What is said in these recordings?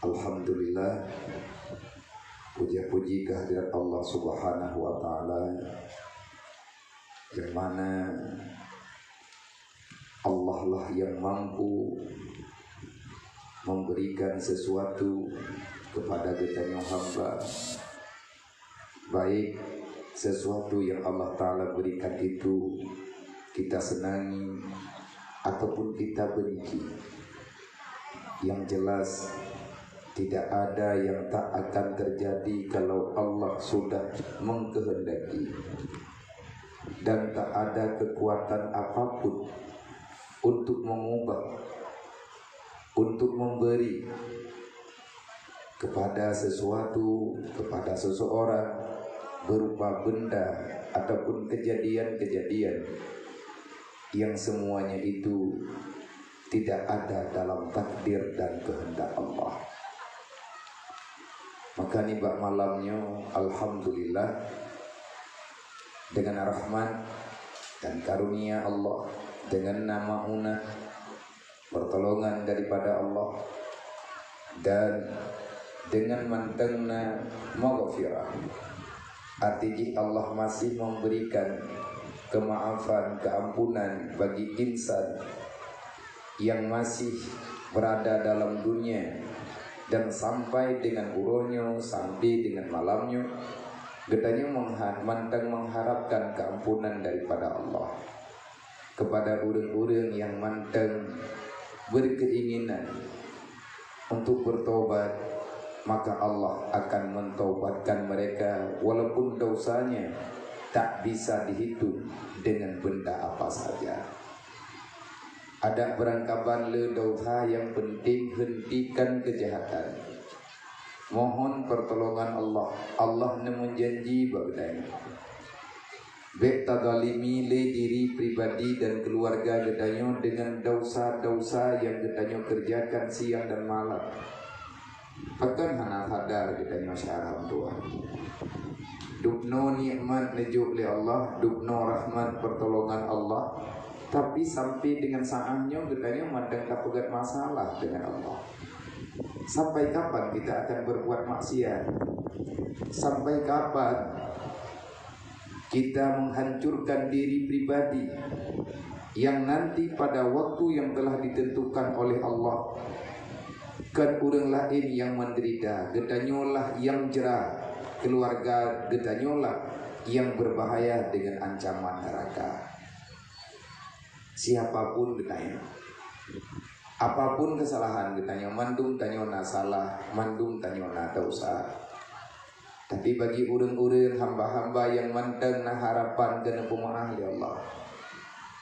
Alhamdulillah, puja-puji kehadirat Allah Subhanahu wa Ta'ala, yang mana Allah lah yang mampu memberikan sesuatu kepada kita hamba, baik sesuatu yang Allah Ta'ala berikan itu kita senangi ataupun kita benci. Yang jelas tidak ada yang tak akan terjadi kalau Allah sudah mengkehendaki, dan tak ada kekuatan apapun untuk mengubah, untuk memberi kepada sesuatu, kepada seseorang berupa benda ataupun kejadian-kejadian yang semuanya itu tidak ada dalam takdir dan kehendak Allah. Maka nibak malamnya Alhamdulillah, dengan rahmat dan karunia Allah, dengan nama una pertolongan daripada Allah, dan dengan mantengna maghfirah, artinya Allah masih memberikan kemaafan, keampunan bagi insan yang masih berada dalam dunia, dan sampai dengan urohnya, sampai dengan malamnya, getanya mantang mengharapkan keampunan daripada Allah kepada orang-orang yang mantang berkeinginan untuk bertobat. Maka Allah akan mentaubatkan mereka walaupun dosanya tak bisa dihitung dengan benda apa saja. Ada berangkapan le dosa yang penting, hentikan kejahatan. Mohon pertolongan Allah. Allah menjanji bagdai bek tadalimi le diri pribadi dan keluarga gedanyo dengan dosa-dosa yang gedanyo kerjakan siang dan malam. Akan hana sadar gedanyo syarab Tuhan. Dukno nikmat nejuk le Allah, dukno rahmat pertolongan Allah. Tapi sampai dengan saatnya getanya mandang tak pegat masalah dengan Allah. Sampai kapan kita akan berbuat maksiat? Sampai kapan kita menghancurkan diri pribadi yang nanti pada waktu yang telah ditentukan oleh Allah kan orang lain yang menderita, getanyolah yang jerah, keluarga getanyolah yang berbahaya dengan ancaman neraka. Siapapun ditanya, apapun kesalahan ditanya, mandum tanyona salah, mandum tanyona dosa. Tapi bagi urang-urang hamba-hamba yang manteng na harapan kena pemaaf ya Allah,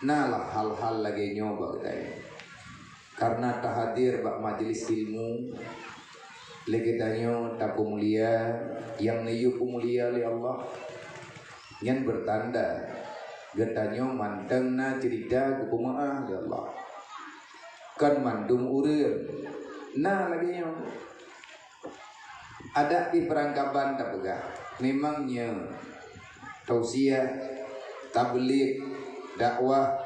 nalah hal-hal lagi nyoba ditanya. Karena tak hadir bak majelis ilmu, lagi tanya tak mulia yang neyuk mulia ya Allah, yang bertanda getanyo manteng na cerita kepemaah ya Allah. Kan mandum urang. Nah lagi yang ada di perangkapan tak pegah. Memangnya tausiah, tabligh, dakwah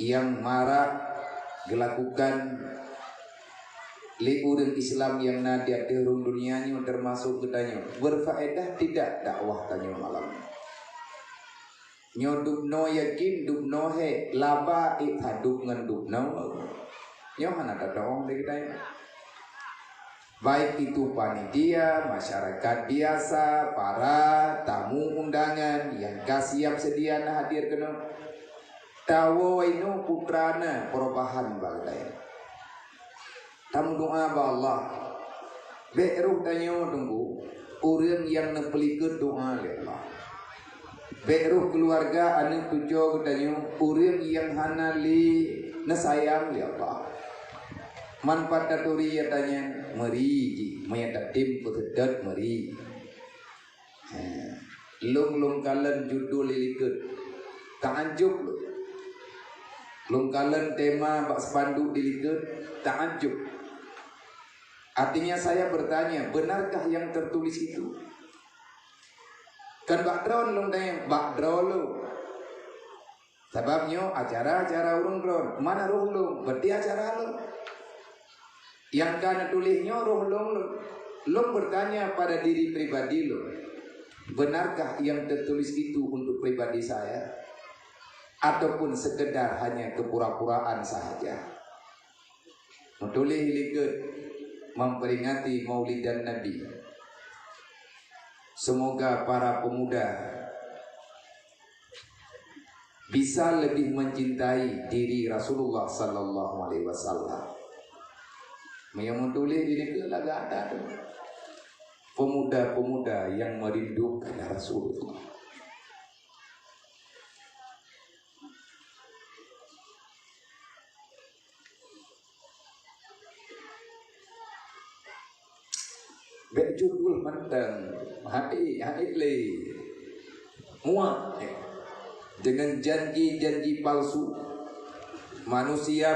yang marak dilakukan li urang Islam yang nadia di dunianya termasuk getanyo berfaedah tidak dakwah tanyo malam. Nyodupno yakin dupno he laba hadup ngendupno nyo hana datang dari kita. Baik itu panitia, masyarakat biasa, para tamu undangan yang siap sedia hadir kena tawo ino putrana perubahan bagdai. Tamu doa ba Allah beruh tanyo tunggu urang yang nepelikeun doa le Allah. Beruh keluarga anu tujo gedanyo urang yang hana li nasayang li Allah. Manfaat daturi tanya meri mayat tim petedat meri. Lung kalen judul lilikut ta'ajub lu. Lung kalen tema bak spanduk dilikut ta'ajub. Artinya saya bertanya, benarkah yang tertulis itu? Kan bakdron lu tanya, bakdron lu. Sebabnya acara-acara urung dron, mana ruh lu? Berarti acara lu. Yang kana tulisnya roh long bertanya pada diri pribadi lo, benarkah yang tertulis itu untuk pribadi saya? Ataupun sekedar hanya kepura-puraan sahaja? Menulis hilikut memperingati Maulidan Nabi. Semoga para pemuda bisa lebih mencintai diri Rasulullah sallallahu alaihi wasallam. Yang menulis hilikut agak ada tuh. Pemuda-pemuda yang merindukan Rasulullah. Judul mandang hai le muak dengan janji-janji palsu, manusia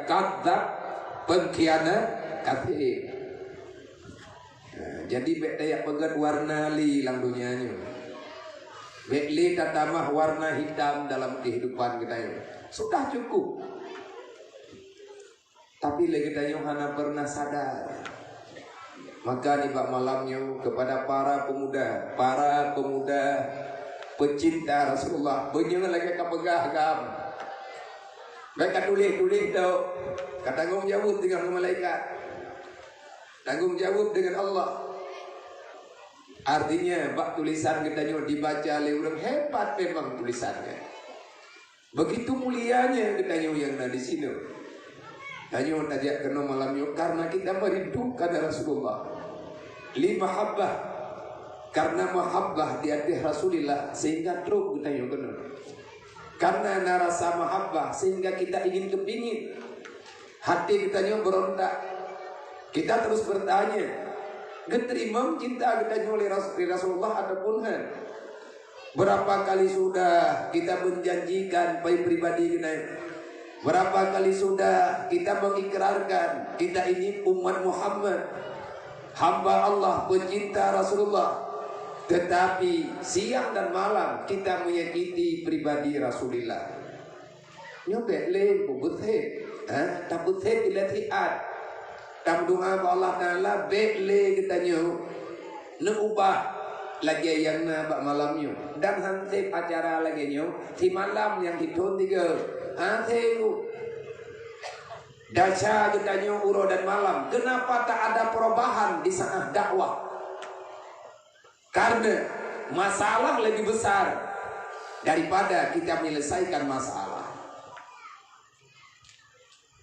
kadzab, pengkhianat, kafir. Jadi bek dayak pegat warna li lang dunianya. Bek li tatamah warna hitam dalam kehidupan kita ini. Sudah cukup. Tapi lagi kita hana pernah sadar. Maka di bak malamnya kepada para pemuda pecinta Rasulullah, benyangan lagi kapegah kam. Mereka tulis tu, tanggung jawab dengan malaikat, tanggung jawab dengan Allah. Artinya bak tulisan kita dibaca oleh orang hebat memang tulisannya. Begitu mulianya kita yang ada di sini. Tanya tajak kena malamnya karena kita merindukan Rasulullah. Mahabbah, karena mahabbah di hati Rasulullah sehingga terus kita yang kena. Karena narasa mahabbah sehingga kita ingin kepingin. Hati kita yang berontak. Kita terus bertanya, keterima cinta kita oleh Rasulullah ataupun kan? Berapa kali sudah kita menjanjikan baik pribadi kita? Berapa kali sudah kita mengikrarkan kita ini umat Muhammad, hamba Allah, pencinta Rasulullah. Tetapi siang dan malam kita menyakiti pribadi Rasulullah. Nyobek le bubuthe, tabuthe ilatiat. Tam doa ba Allah Taala bekle kita nyu neubah lagi yang na bak malamnya dan hanse acara lagi nyu di malam yang ditun tiga. Anteku Daca kita uro dan malam. Kenapa tak ada perubahan di saat dakwah? Karena masalah lebih besar daripada kita menyelesaikan masalah.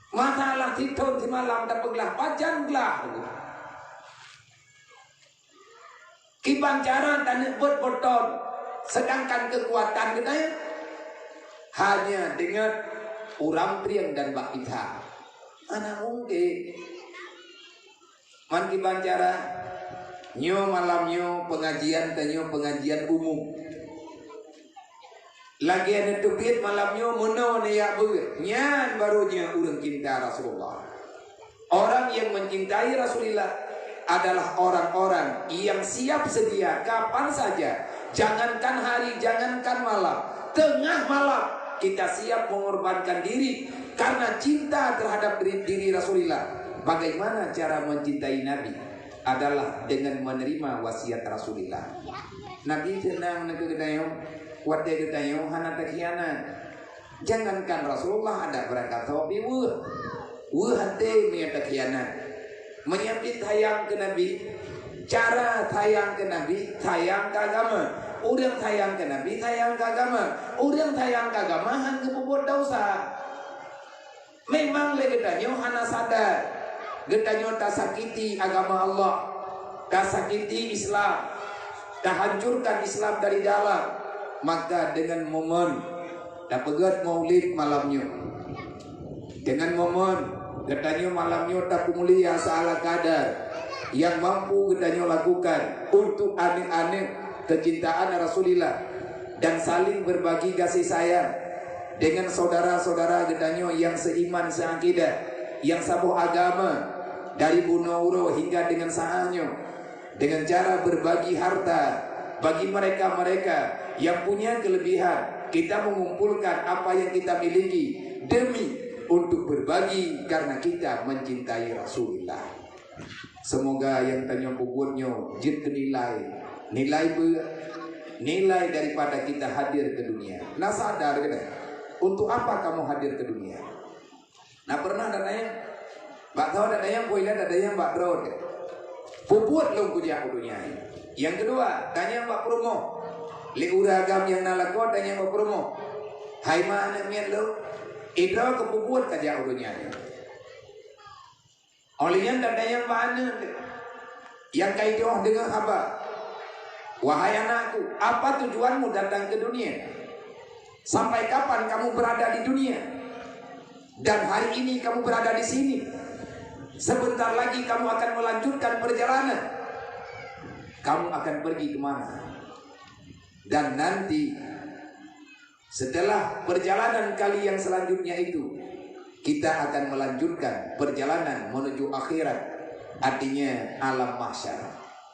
Masalah tidur di malam dapatlah pajan belah. Kibancaran dan bot-boton. Sedangkan kekuatan kita hanya dengan urang priang dan bak kita. Mana mungkin man kibancara nyo malam nyo pengajian tanyo pengajian umum. Lagi ada tubit malam nyo mono ne ya bu. Nyan barunya urang cinta Rasulullah. Orang yang mencintai Rasulullah adalah orang-orang yang siap sedia kapan saja. Jangankan hari, jangankan malam, tengah malam kita siap mengorbankan diri karena cinta terhadap diri Rasulullah. Bagaimana cara mencintai Nabi? Adalah dengan menerima wasiat Rasulullah. Nabi senang nak kedayo, kuat dia kedayo, hana takhianat. Jangankan Rasulullah ada berkata, tapi hati menyebut khianat, menyebut tayang ke Nabi. Cara tayang ke Nabi, tayang ke agama. Orang tayang ke Nabi, tayang ke agama. Orang tayang ke agama, hanya membuat dosa. Memang legedanyo hana sadar. Gedanyo tak sakiti agama Allah, tak sakiti Islam, tak hancurkan Islam dari dalam. Maka dengan momen tak pegat maulid malamnya, dengan momen gedanyo malamnya tak mulia salah kadar yang mampu gedanyo lakukan untuk aneh-aneh kecintaan Rasulullah dan saling berbagi kasih sayang dengan saudara-saudara gedanyo yang seiman seakidah, yang satu agama dari Bunauro hingga dengan saanyo, dengan cara berbagi harta bagi mereka-mereka yang punya kelebihan. Kita mengumpulkan apa yang kita miliki demi untuk berbagi karena kita mencintai Rasulullah. Semoga yang tanya kuburnya jid nilai daripada kita hadir ke dunia. Nah sadar kan? Untuk apa kamu hadir ke dunia? Nah pernah ada yang Mbak tahu ada yang poila ada yang Mbak Drod. Puput lo kuliah dunia. Yang kedua tanya Mbak Promo. Li uragam yang nalakot tanya Mbak Promo. Hai mana mian lo? Idra kepuput kaja dunia. Olehnya ada yang mana? Yang kaidah dengan apa? Wahai anakku, apa tujuanmu datang ke dunia? Sampai kapan kamu berada di dunia? Dan hari ini kamu berada di sini. Sebentar lagi kamu akan melanjutkan perjalanan. Kamu akan pergi kemana? Dan nanti setelah perjalanan kali yang selanjutnya itu, kita akan melanjutkan perjalanan menuju akhirat, artinya alam mahsyar.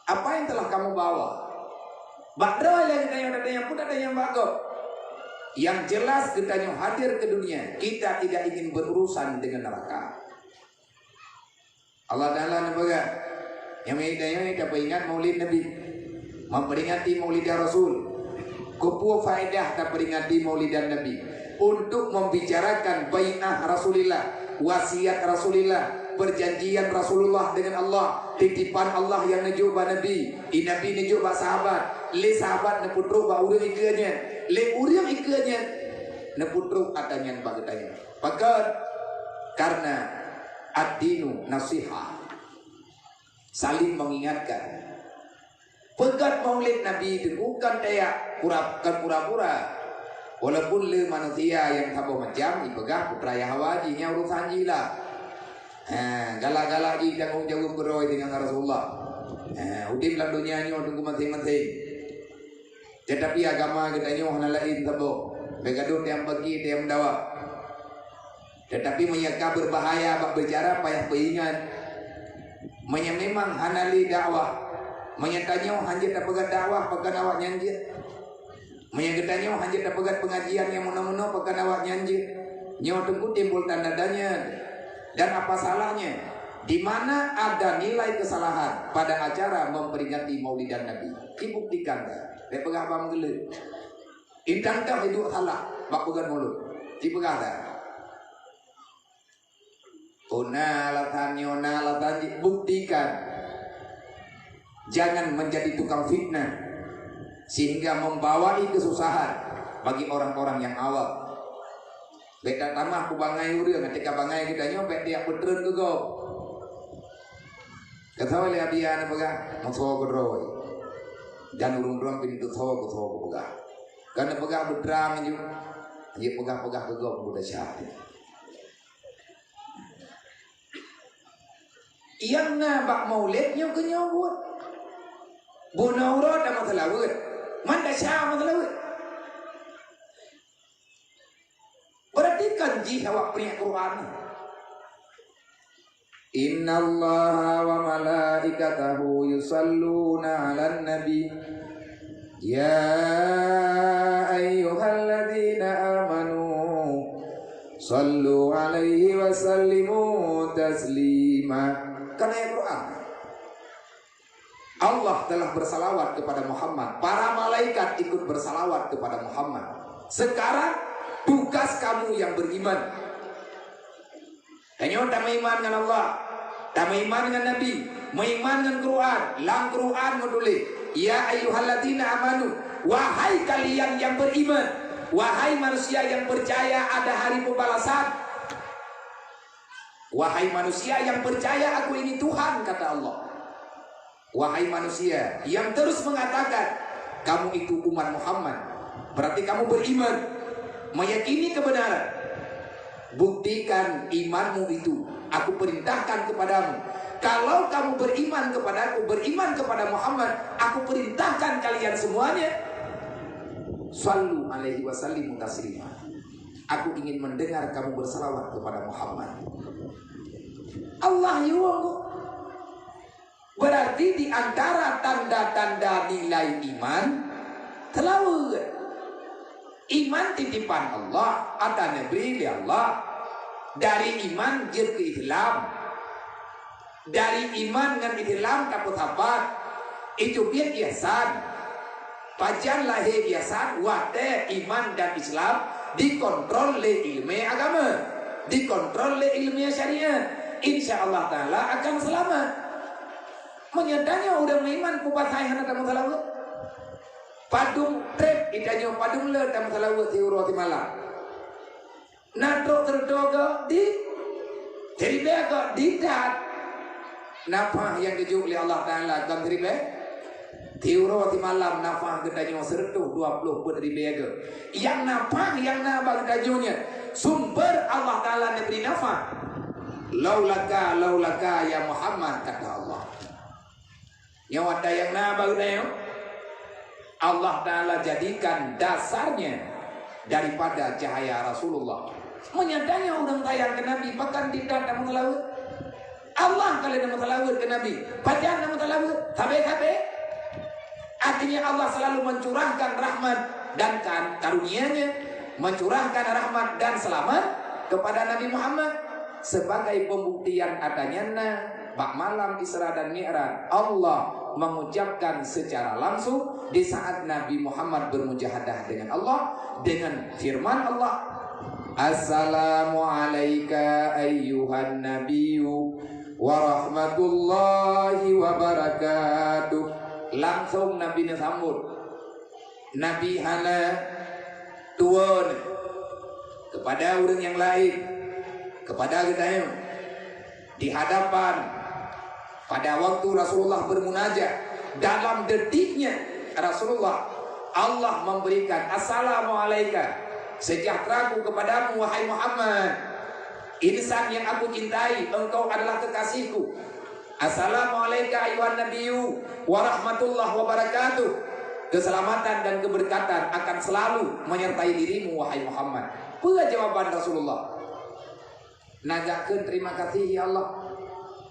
Apa yang telah kamu bawa? Bakro yang ada yang pun ada yang bagus. Yang jelas kita yang hadir ke dunia, kita tidak ingin berurusan dengan neraka. Allah Ta'ala nabaga yang mengingatnya dapat ingat maulid Nabi, memperingati maulid Rasul. Kupu faedah tak peringati maulid Nabi untuk membicarakan bai'ah Rasulullah, wasiat Rasulullah, perjanjian Rasulullah dengan Allah, titipan Allah yang nejuk ba Nabi, Nabi nejuk ba sahabat. Le sahabat ne putruk ba urang ikanya, le urang ikanya ne putruk adanya bagetanya. Pakat karena ad-dinu nasiha, saling mengingatkan. Pegat maulid Nabi itu bukan kayak pura-pura. Walaupun le manusia yang tabu macam ipegah putra Yahwaji nya urusan jilah. Galak-galak ji tanggung jawab beroi dengan Rasulullah. Udim dalam dunia ni untuk masing-masing. Tetapi agama kita ni orang lain tabu. Begaduh yang bagi yang dawa. Tetapi mereka berbahaya bak bicara payah peingat. Memang hanali dakwah. Menyatanya hanjit tak pegat dakwah pegan awak nyanjit. Menyatanya hanjit tak pegat pengajian yang muna-muna pegan awak nyanjit. Nyawa tunggu timbul tanda-tandanya. Dan apa salahnya? Di mana ada nilai kesalahan pada acara memperingati maulidan Nabi? Dibuktikan dah. Dia pegang apa menggelit. Intang tak hidup salah. Bak pegang mulut. Dipegah dah. Nalatan buktikan. Jangan menjadi tukang fitnah sehingga membawai kesusahan bagi orang-orang yang awam. Beda tamah ku bangai urang ketika bangai kita nyopet dia petreun ke go. Katawa le abiana pegang moso beroi. Dan urung-urung pintu tho pegang. Karena pegang bedram ju. Dia pegang-pegang ke go budak syahid. Yang nabak maulidnya ke nyobot. Buna urut dah masalah wud. Manda syah masalah wud. Perhatikan ji awak punya Quran. Inna Allah wa malaikatahu yusalluna 'alan nabi. Ya ayyuhalladzina amanu sallu 'alaihi wa sallimu taslima. Karena ayat Quran. Allah telah bersalawat kepada Muhammad. Para malaikat ikut bersalawat kepada Muhammad. Sekarang tugas kamu yang beriman. Hanya tak beriman dengan Allah, tak beriman dengan Nabi, beriman dengan Quran. Lang Quran menulis, ya ayyuhalladzina amanu, wahai kalian yang beriman, wahai manusia yang percaya ada hari pembalasan. Wahai manusia yang percaya aku ini Tuhan, kata Allah. Wahai manusia yang terus mengatakan kamu itu umat Muhammad, berarti kamu beriman, meyakini kebenaran. Buktikan imanmu itu. Aku perintahkan kepadamu. Kalau kamu beriman kepadaku, beriman kepada Muhammad, aku perintahkan kalian semuanya, sallu alaihi wasallimu taslima. Aku ingin mendengar kamu bersalawat kepada Muhammad. Allah yuwang. Berarti di antara tanda-tanda nilai iman telawud. Iman titipan Allah, ada Nabi Allah. dari iman jir ke Islam, dari iman dengan Islam kaput sahabat itu biar ihsan. Pajan lahir ihsan wate iman dan Islam dikontrol oleh ilmu agama, dikontrol oleh ilmu syariat. Insya Allah Ta'ala akan selamat. Menyatanya udah iman kupat hai hana tamu salawat. Padung trep itanya padung le tamu salawat tiuro ti malam. Nadro terdoga di teribega di dat. Napa yang kejuk oleh Allah Ta'ala dalam teribega? Tiuro ti malam nafah gedanya sertuh 20 pun dari bega. Yang nafah yang nabah gedajunya sumber Allah Ta'ala neberi nafah. Laulaka ya Muhammad kata Allah. Nyawa yang nabah gedanya Allah Ta'ala jadikan dasarnya daripada cahaya Rasulullah. Menyadanya udang tayang ke Nabi bahkan tidak ada mengelawat. Allah kalian mengelawat ke Nabi. Padahal nama mengelawat tabe-tabe. Artinya Allah selalu mencurahkan rahmat dan karunia-Nya, mencurahkan rahmat dan selamat kepada Nabi Muhammad sebagai pembuktian adanya bak malam Isra dan Mi'raj. Allah mengucapkan secara langsung di saat Nabi Muhammad bermujahadah dengan Allah dengan firman Allah, Assalamu alayka ayyuhan nabiyyu wa rahmatullahi wa barakatuh. Langsung Nabi sambut. Nabi hana tuan kepada orang yang lain, kepada kita di hadapan pada waktu Rasulullah bermunajat dalam detiknya Rasulullah Allah memberikan assalamualaikum sejahteraku kepadamu wahai Muhammad, insan yang aku cintai, engkau adalah kekasihku. Assalamualaikum ayuhan nabiyyu warahmatullahi wabarakatuh. Keselamatan dan keberkatan akan selalu menyertai dirimu wahai Muhammad. Apa jawaban Rasulullah? Nagakeun terima kasih ya Allah.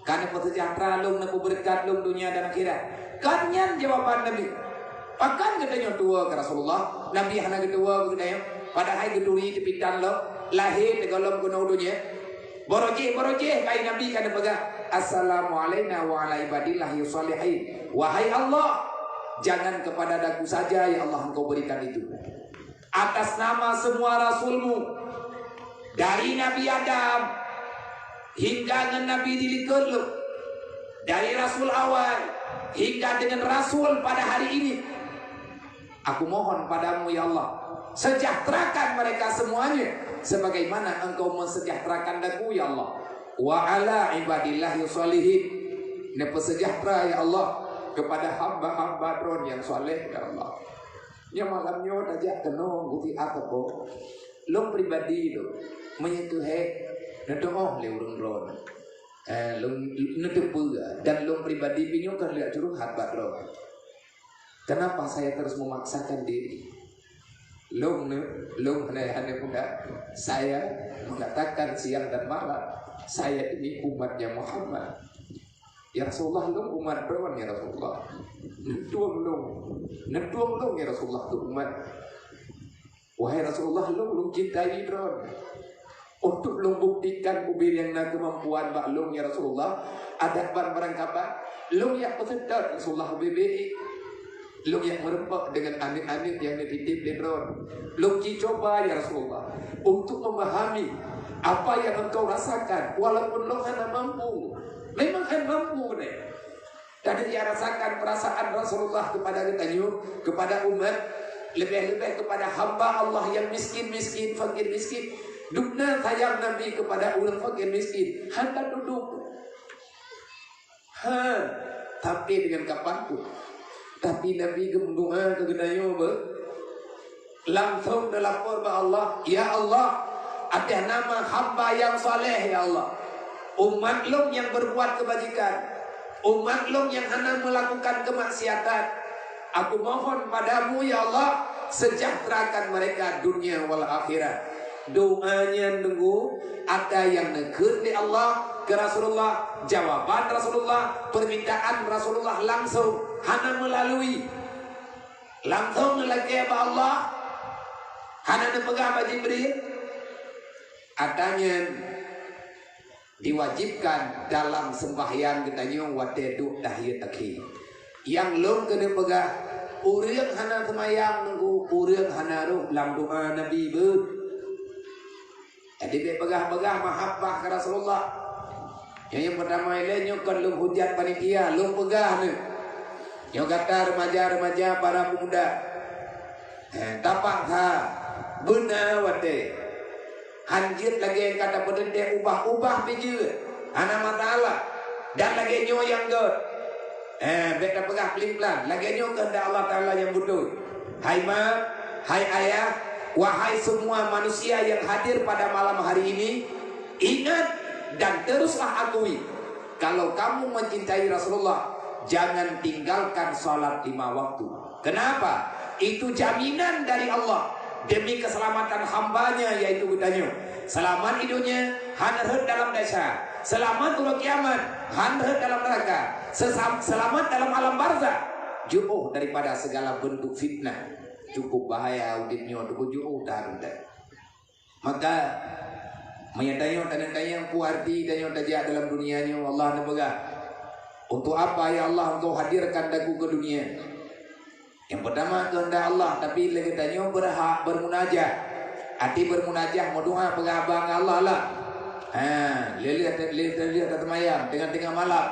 Karena sejahtera lung naku berkat lung dunia dan akhirat. Kanyan jawaban Nabi. Pakan gedenya tua ke Rasulullah. Nabi hana gedua gedenya. Padahal geduri tepitan lo lahir di dalam gunung dunia. Borojeh kai Nabi kana pegang. Assalamualaikum wa ala ibadillahi sholihin. Wahai Allah, jangan kepada daku saja ya Allah engkau berikan itu. Atas nama semua rasulmu dari Nabi Adam hingga dengan Nabi dilikut dari rasul awal hingga dengan rasul pada hari ini, aku mohon padamu ya Allah, sejahterakan mereka semuanya sebagaimana engkau mensejahterakan daku ya Allah. Wa ala ibadillahi sholihin. Nepa sejahtera ya Allah kepada hamba-hamba dron yang soleh ya Allah. Ya malamnya tajak kenong guti atapo long pribadi itu menyentuh nedoh le urang dron. Long netepuga dan long pribadi pinyokan lihat curhat dron. Kenapa saya terus memaksakan diri? Long hanya punya saya mengatakan siang dan malam saya ini umatnya Muhammad. Ya Rasulullah lu umat berapa ya Rasulullah? Netuang lu ya Rasulullah tu umat. Wahai Rasulullah lu cintai dron. Untuk lu buktikan ubir yang nak kemampuan maklum ya Rasulullah. Ada barang kabar. Lu yang pesedar Rasulullah BBI. Lu yang merempak dengan anit-anit yang dititip di dron. Lu coba ya Rasulullah untuk memahami apa yang engkau rasakan, walaupun lo hanya mampu, memang kan mampu deh. Dan dia rasakan perasaan Rasulullah kepada kita kepada umat, lebih-lebih kepada hamba Allah yang miskin, fakir miskin. Dukna sayang Nabi kepada orang fakir miskin, hendak duduk. Tapi dengan kapanpun. Tapi Nabi gemdoa ke gedayo langsung dilapor kepada Allah, ya Allah, ada nama hamba yang saleh ya Allah. Umat lu yang berbuat kebajikan, umat lu yang hanya melakukan kemaksiatan. Aku mohon padamu ya Allah, sejahterakan mereka dunia wal akhirat. Doanya nunggu ada yang negur di Allah ke Rasulullah, jawaban Rasulullah, permintaan Rasulullah langsung hanya melalui langsung lagi apa Allah hanya dipegang Jibril. Adanya diwajibkan dalam sembahyang katanya watedu dahiyat takhi. Yang lom kena pegah urang hana semayang nunggu urang hana lam doa Nabi be. Jadi be pegah-pegah mahabbah ke Rasulullah. Yang pertama lainnya kan lom hujat panitia, lom pegah ni. Yang kata remaja-remaja para pemuda. Tapak ha benar wate. Hanjir lagi yang kata pedente ubah-ubah biji. Ana masalah. Dan lagi nyo yang god. Beta pegah pelin-pelan. Lagi nyo kehendak Allah Ta'ala yang betul. Hai ma, hai ayah, wahai semua manusia yang hadir pada malam hari ini, ingat dan teruslah akui, kalau kamu mencintai Rasulullah, jangan tinggalkan salat 5 waktu. Kenapa? Itu jaminan dari Allah demi keselamatan hambanya, yaitu katanya selamat hidupnya, hanarhet dalam desa, selamat turun kiamat, hanarhet dalam neraka, selamat dalam alam barzah, jauh daripada segala bentuk fitnah. Cukup bahaya udipnya untuk jauh tahan. Maka menyatanya tanya-tanya puarti dan yang tajak dalam dunianya Allah nabaga. Untuk apa ya Allah engkau hadirkan daku ke dunia? Yang pertama kehendak Allah, tapi lagi tanya berhak bermunajat. Hati bermunajat mau doa pegabang Allah lah. Lihat temayang tengah-tengah malam.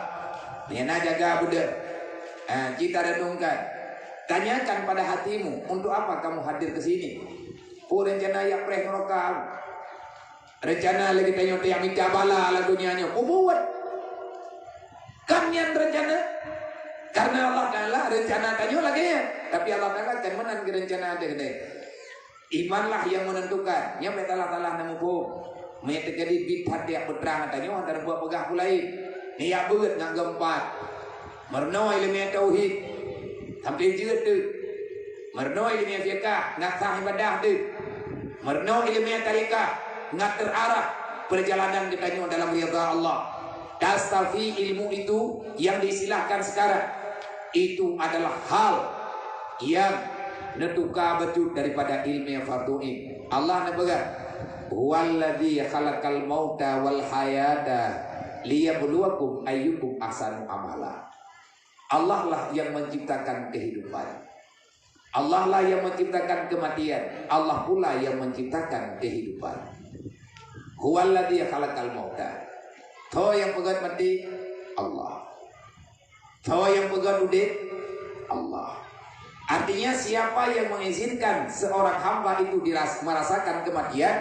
Yana jaga budak. Kita renungkan. Tanyakan pada hatimu, untuk apa kamu hadir ke sini? Oh rencana yang preh ngerokam. Rencana lagi tanya yang minta bala lah dunianya. Oh buat. Kan yang rencana? Karena Allah Ta'ala rencana tanya lagi ya. Tapi Allah Ta'ala kan menang ke rencana ada gede. Imanlah yang menentukan. Yang Allah Ta'ala namupu. Mereka terjadi bid'ah dia berterang tanya antara buat pegah pulai. Niat berat nak gempat. Mernoi ilmu tauhid. Sampai jeut tu. Mernoi ilmu fiqh nak sah ibadah tu. Mernoi ilmu tarikah nak terarah perjalanan ditanya dalam ridha Allah. Tastafi ilmu itu yang diistilahkan sekarang itu adalah hal yang netuka betul daripada ilmu yang fardu'in. Allah nak berkata, "Huwallazi khalaqal mauta wal hayata liyabluwakum ayyukum ahsanu amala." Allah lah yang menciptakan kehidupan. Allah lah yang menciptakan kematian. Allah pula yang menciptakan kehidupan. Huwallazi khalaqal mauta. Tho yang pegang mati Allah. Tho yang pegang udip Allah. Artinya siapa yang mengizinkan seorang hamba itu merasakan kematian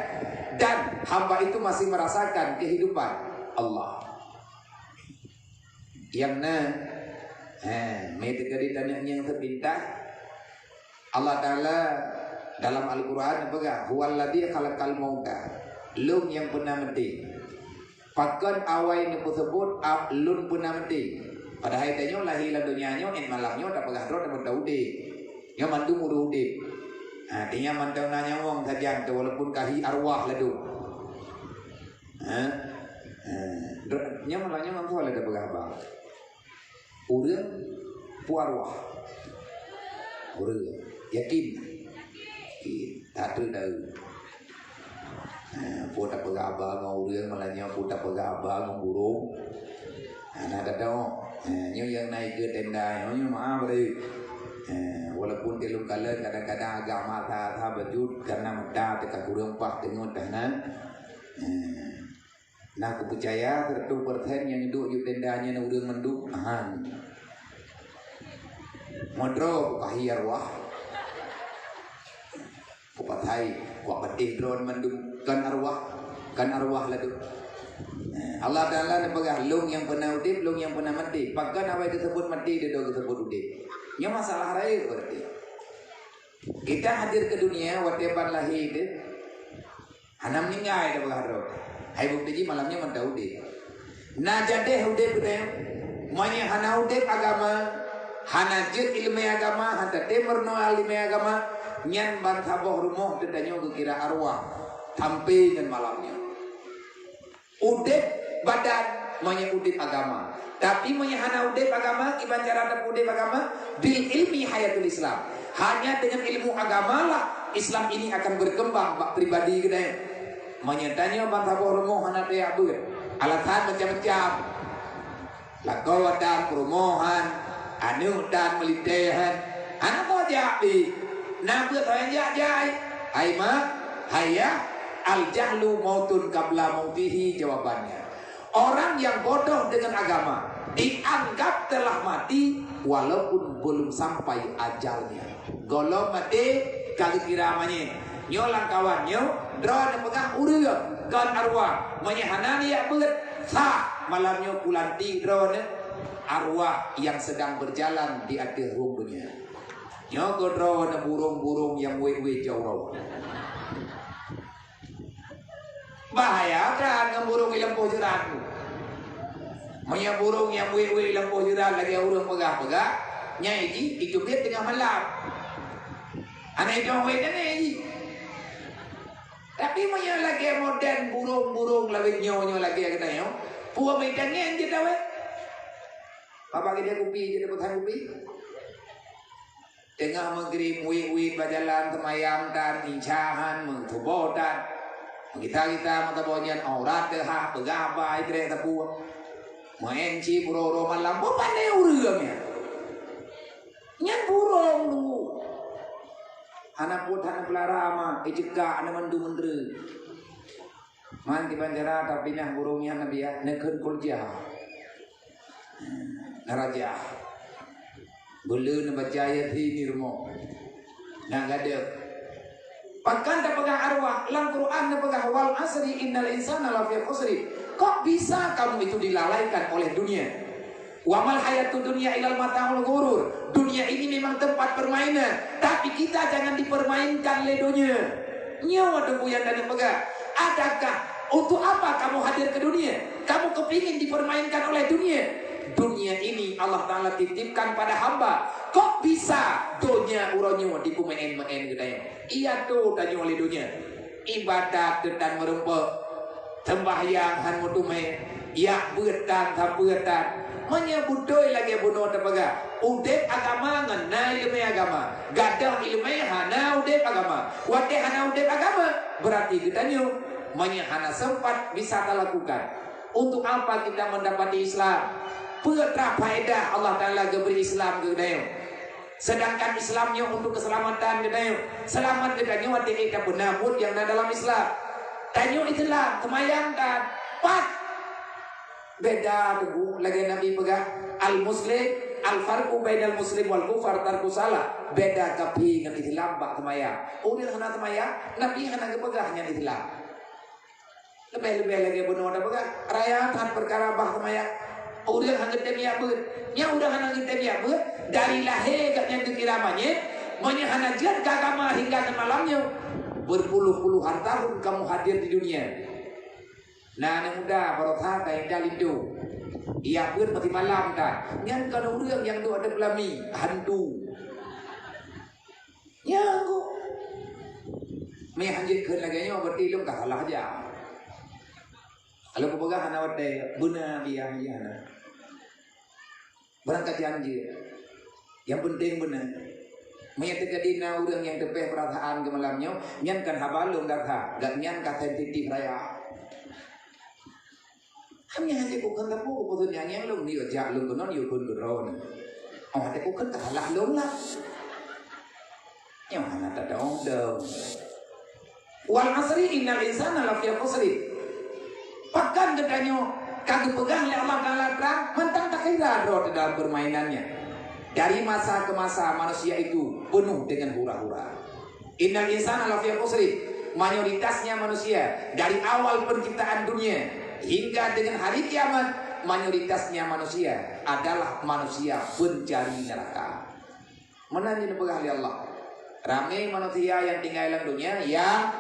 dan hamba itu masih merasakan kehidupan? Allah. Yang mereka ditanya yang terpintas Allah Ta'ala dalam Al-Quran apa? Huwallazi khalaqal mauta. Lum yang pernah mati. Pakan awai ni tersebut lun pernah mati. Pada hari tanya lahir dalam dunianya en malamnya tak pegah terus dapat ude. Yang mantu mudah ude. Artinya mantu nanya wong saja walaupun kahi arwah ladu. Nya malahnya mantu ada pegah bang. Urang pu arwah. Urang yakin. Tak tahu. Puta pegaba ngurang malahnya puta pegaba ngurung. Nah kata nyo yang naik ke tenda nyo maaf deh. Walaupun telung kala kadang-kadang agama ta bajut karena mata teka kurang pak tengok dahna. Nah aku percaya 100% yang duduk di tendanya na urang menduk ahan. Modro kahi arwah. Kupatai, kuat patih drone menduk kan arwah lah tu. Allah Ta'ala nak pegang long yang pernah udip, long yang pernah mati. Bahkan apa yang disebut mati dia dah disebut udip. Yang masalah raya berarti. Kita hadir ke dunia whatever lahir itu. Hanam ninggai dah berharap. Hai bukti malamnya mentah udip. Nah jadi udip itu manya hana udip agama, hana jid ilmu agama, hana temur no ilmu agama, nyan bantaboh rumah ditanya kira arwah. Sampai dan malamnya. Udip badan manya udip agama. Tapi manya hana udip agama, iban cara ada udip agama bil ilmi hayatul Islam. Hanya dengan ilmu agama lah Islam ini akan berkembang bak pribadi kita. Menyatanya bantah bohong hana teh abu. alasan macam-macam. Lagu dan perumahan, anu dan melitehan, anak kau jadi, nak buat orang jadi, hai mak, hayya, al jahlu mautun qabla mautihi jawabannya. Orang yang bodoh dengan agama dianggap telah mati walaupun belum sampai ajalnya. Golong mati kali kiramanya. Nyolang kawannya, drone pegang urang, kan arwah, menyehanani ya beut, sah malamnya kulanti drone arwah yang sedang berjalan di akhir rumputnya. Nyogo drone burung-burung yang wewe jauh. Bahaya kan ngemburung ilang pojeran. Maya burung yang wewe ilang pojeran lagi urang pegah-pegah, nyai hidup dia tengah malam. Anak itu wewe ni. Tapi maya lagi modern burung-burung lagi nyonya lagi katanya. Puan medan ni dia tahu. Bapak kita kopi je dapat kopi. Tengah maghrib wewe berjalan temayang dan incahan mengtubotan. Kita mengtabonyan aurat ha pegaba idre tapu. Menci burung malam apa pandai urangnya. Nyan burung nunggu. Anak pun anak pelarama, ejeka anak mandu mendre. Manti banjara tapi nah burungnya nabi ya nekun kolja. Naraja. Bulu nabaca ayat ini nirmo. Nah gade. Pakan dah pegang arwah, lang Quran dah pegang wal asri innal insana lafi khusri. Kok bisa kamu itu dilalaikan oleh dunia? Wamal hayatud dunia ilal mata'ul ghurur. Dunia ini memang tempat permainan, tapi kita jangan dipermainkan ledonya. Nyawa debu yang dan pegang. Adakah untuk apa kamu hadir ke dunia? Kamu kepingin dipermainkan oleh dunia? Dunia ini Allah Ta'ala titipkan pada hamba. Kok bisa dunia uronyo dipumain-main gedaya? Iya tuh tanya oleh dunia. Ibadat dan merempek, sembahyang han mutume, ya betan tak betan. Menyebutoi lagi bunuh tepaga. Udep agama ngena ilmu agama. Gadah ilmu hana udep agama. Wate hana udep agama. Berarti kita nyu menyahana sempat bisa kita lakukan. Untuk apa kita mendapati Islam? Berapa faedah Allah Ta'ala beri Islam ke kita. Sedangkan Islamnya untuk keselamatan kita. Selamat kita nyu wate kita penabut yang ada dalam Islam. Tanyo itulah kemayangkan. Pat beda buku lagi Nabi pegang al-muslim al-farqu bainal muslim wal kufar tarku salah. Beda kapi dengan Islam bak temaya. Udah kena temaya, Nabi kena kepegahnya Islam. Lebih-lebih lagi benar ada pegang rayakan perkara bak temaya. Udah kena temaya ber. Nya udah kena temaya ber dari lahir kat yang kekiramanya menyahana jad agama hingga ke malamnya. Berpuluh-puluhan tahun kamu hadir di dunia. Nah, anak muda barokah yang dalil tu. Ia pun mati malam dah. Yang kalau orang yang tu ada pelami hantu. Ya aku. Mai hanjit keun lagi nya berarti lu tak salah aja. Kalau pepegang anak wate benar dia ana. Berangkat janji. Yang penting benar. Menyatakan dina orang yang tepeh perasaan ke malamnya, nyan kan habalung dah, gak nyan kan sensitif raya. Hanya hanya bukan tapi bukan yang lung ni aja lung konon you pun beron. Oh ada bukan kalah lung lah. Yang mana tak dong. Wal asri innal insana lafi khusri. Pakan katanya kagak pegang oleh Allah Taala terang mentang tak kira roh dalam permainannya. Dari masa ke masa manusia itu penuh dengan hura-hura. Innal insana lafi khusri. Mayoritasnya manusia dari awal penciptaan dunia hingga dengan hari kiamat, mayoritasnya manusia adalah manusia pencari neraka. Mana ni pegang oleh Allah. Ramai manusia yang tinggal dalam dunia yang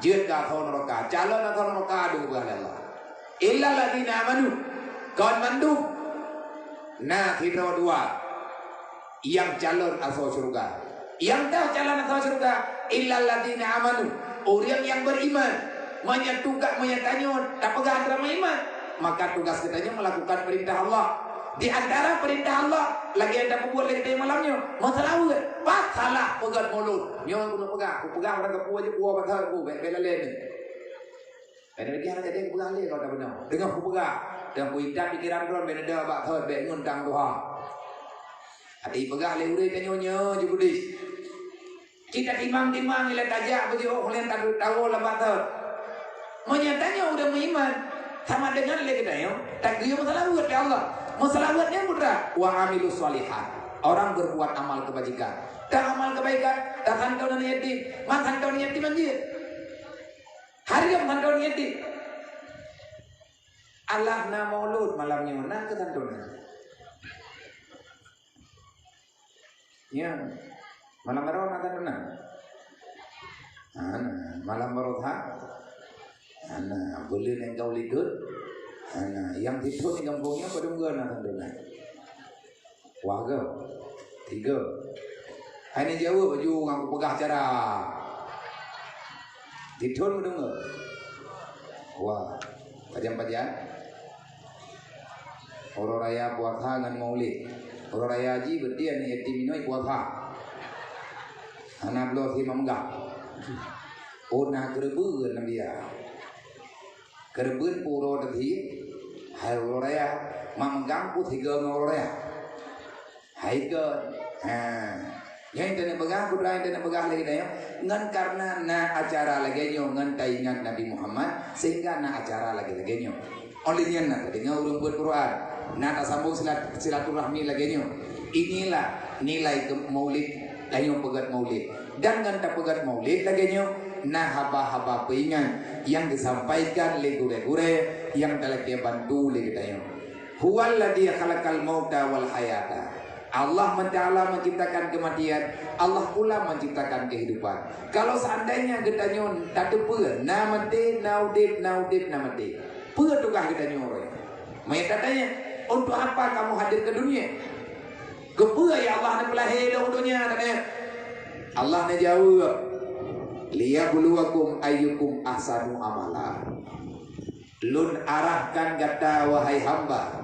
jeut ka thon neraka, calon thon neraka du pegang oleh Allah. Illa ladina amanu, kawan mandu. Nah, hidro dua yang calon asal surga. Yang tahu calon asal surga, illa ladina amanu, orang yang beriman. Menyatukan menyatanya tak pegang drama iman, maka tugas kitanya melakukan perintah Allah. Di antara perintah Allah lagi ada pembuat lagi dari malamnya masalah pas salah pegang mulut nyawa guna pegang orang kepuah je puah pasal aku bela lain Benda dia ada dia pegang dia kau tak benar. Dengan aku pegang. Dan aku indah pikiran kau benda dia bak thot bek ngundang Tuhan. Hati pegang le urip nyonya je budis. Kita timang-timang ila tajak bagi orang yang tak tahu lah bak thot. Menyatanya udah beriman sama dengan le kita yo. Tak dia masalah buat ya Allah. Masalah buatnya mudah. Wa amilus sholihat. Orang berbuat amal kebajikan. Dan amal kebaikan, tak kantau dan yatim, mak kantau dan yatim anjir. Hari yang kantau dan yatim. Allah na maulud malamnya mana ke kantau na? Ya, malam baru nak kantau na? Malam baru tak? Boleh engkau lidur? Yang tidur di kampungnya pada enggak nak kantau na? Warga, 3. Hanya jawab baju aku pegah cara. Tidur mendengar. Wah, pajang-pajang. Orang raya puasa dengan maulid. Orang raya haji berdia ni yatim minoi puasa. Anak belah si memenggak. Ona kerebeun dia. Kerebeun puro tadi. Hai orang raya memenggak pun 3 orang raya. Hai ke. Yang tidak pegang, kudra yang tidak pegang lagi dah. Ngan karena na acara lagi nyo, ngan taingat Nabi Muhammad sehingga na acara lagi nyo. Olehnya na dengar urung buat Quran, na tak sambung silaturahmi lagi nyo. Inilah nilai maulid, lain pegat maulid. Dan ngan tak pegat maulid lagi nyo, na haba-haba peingan yang disampaikan le gure-gure yang telah dia bantu lagi dah. Huwallazi khalaqal mauta wal hayata. Allah Ta'ala menciptakan kematian, Allah pula menciptakan kehidupan. Kalau seandainya kita nyon tak ada na mati, na udip, na mati. Apa tukah kita nyon? Maya katanya, untuk apa kamu hadir ke dunia? Kepa ya Allah nak lahir dalam dunia katanya. Allah nak jawab, liyabluwakum ayyukum ahsanu amala. Lun arahkan kata wahai hamba.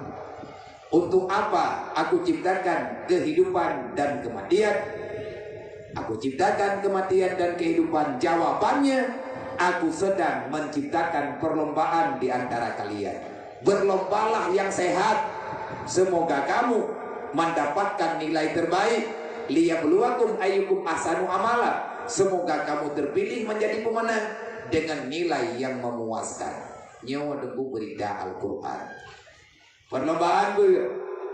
Untuk apa aku ciptakan kehidupan dan kematian? Aku ciptakan kematian dan kehidupan. Jawabannya, aku sedang menciptakan perlombaan di antara kalian. Berlombalah yang sehat. Semoga kamu mendapatkan nilai terbaik. Liyabluwakum ayyukum ahsanu amala. Semoga kamu terpilih menjadi pemenang dengan nilai yang memuaskan. Nyawa debu berita Al-Quran. Perlombaan bu,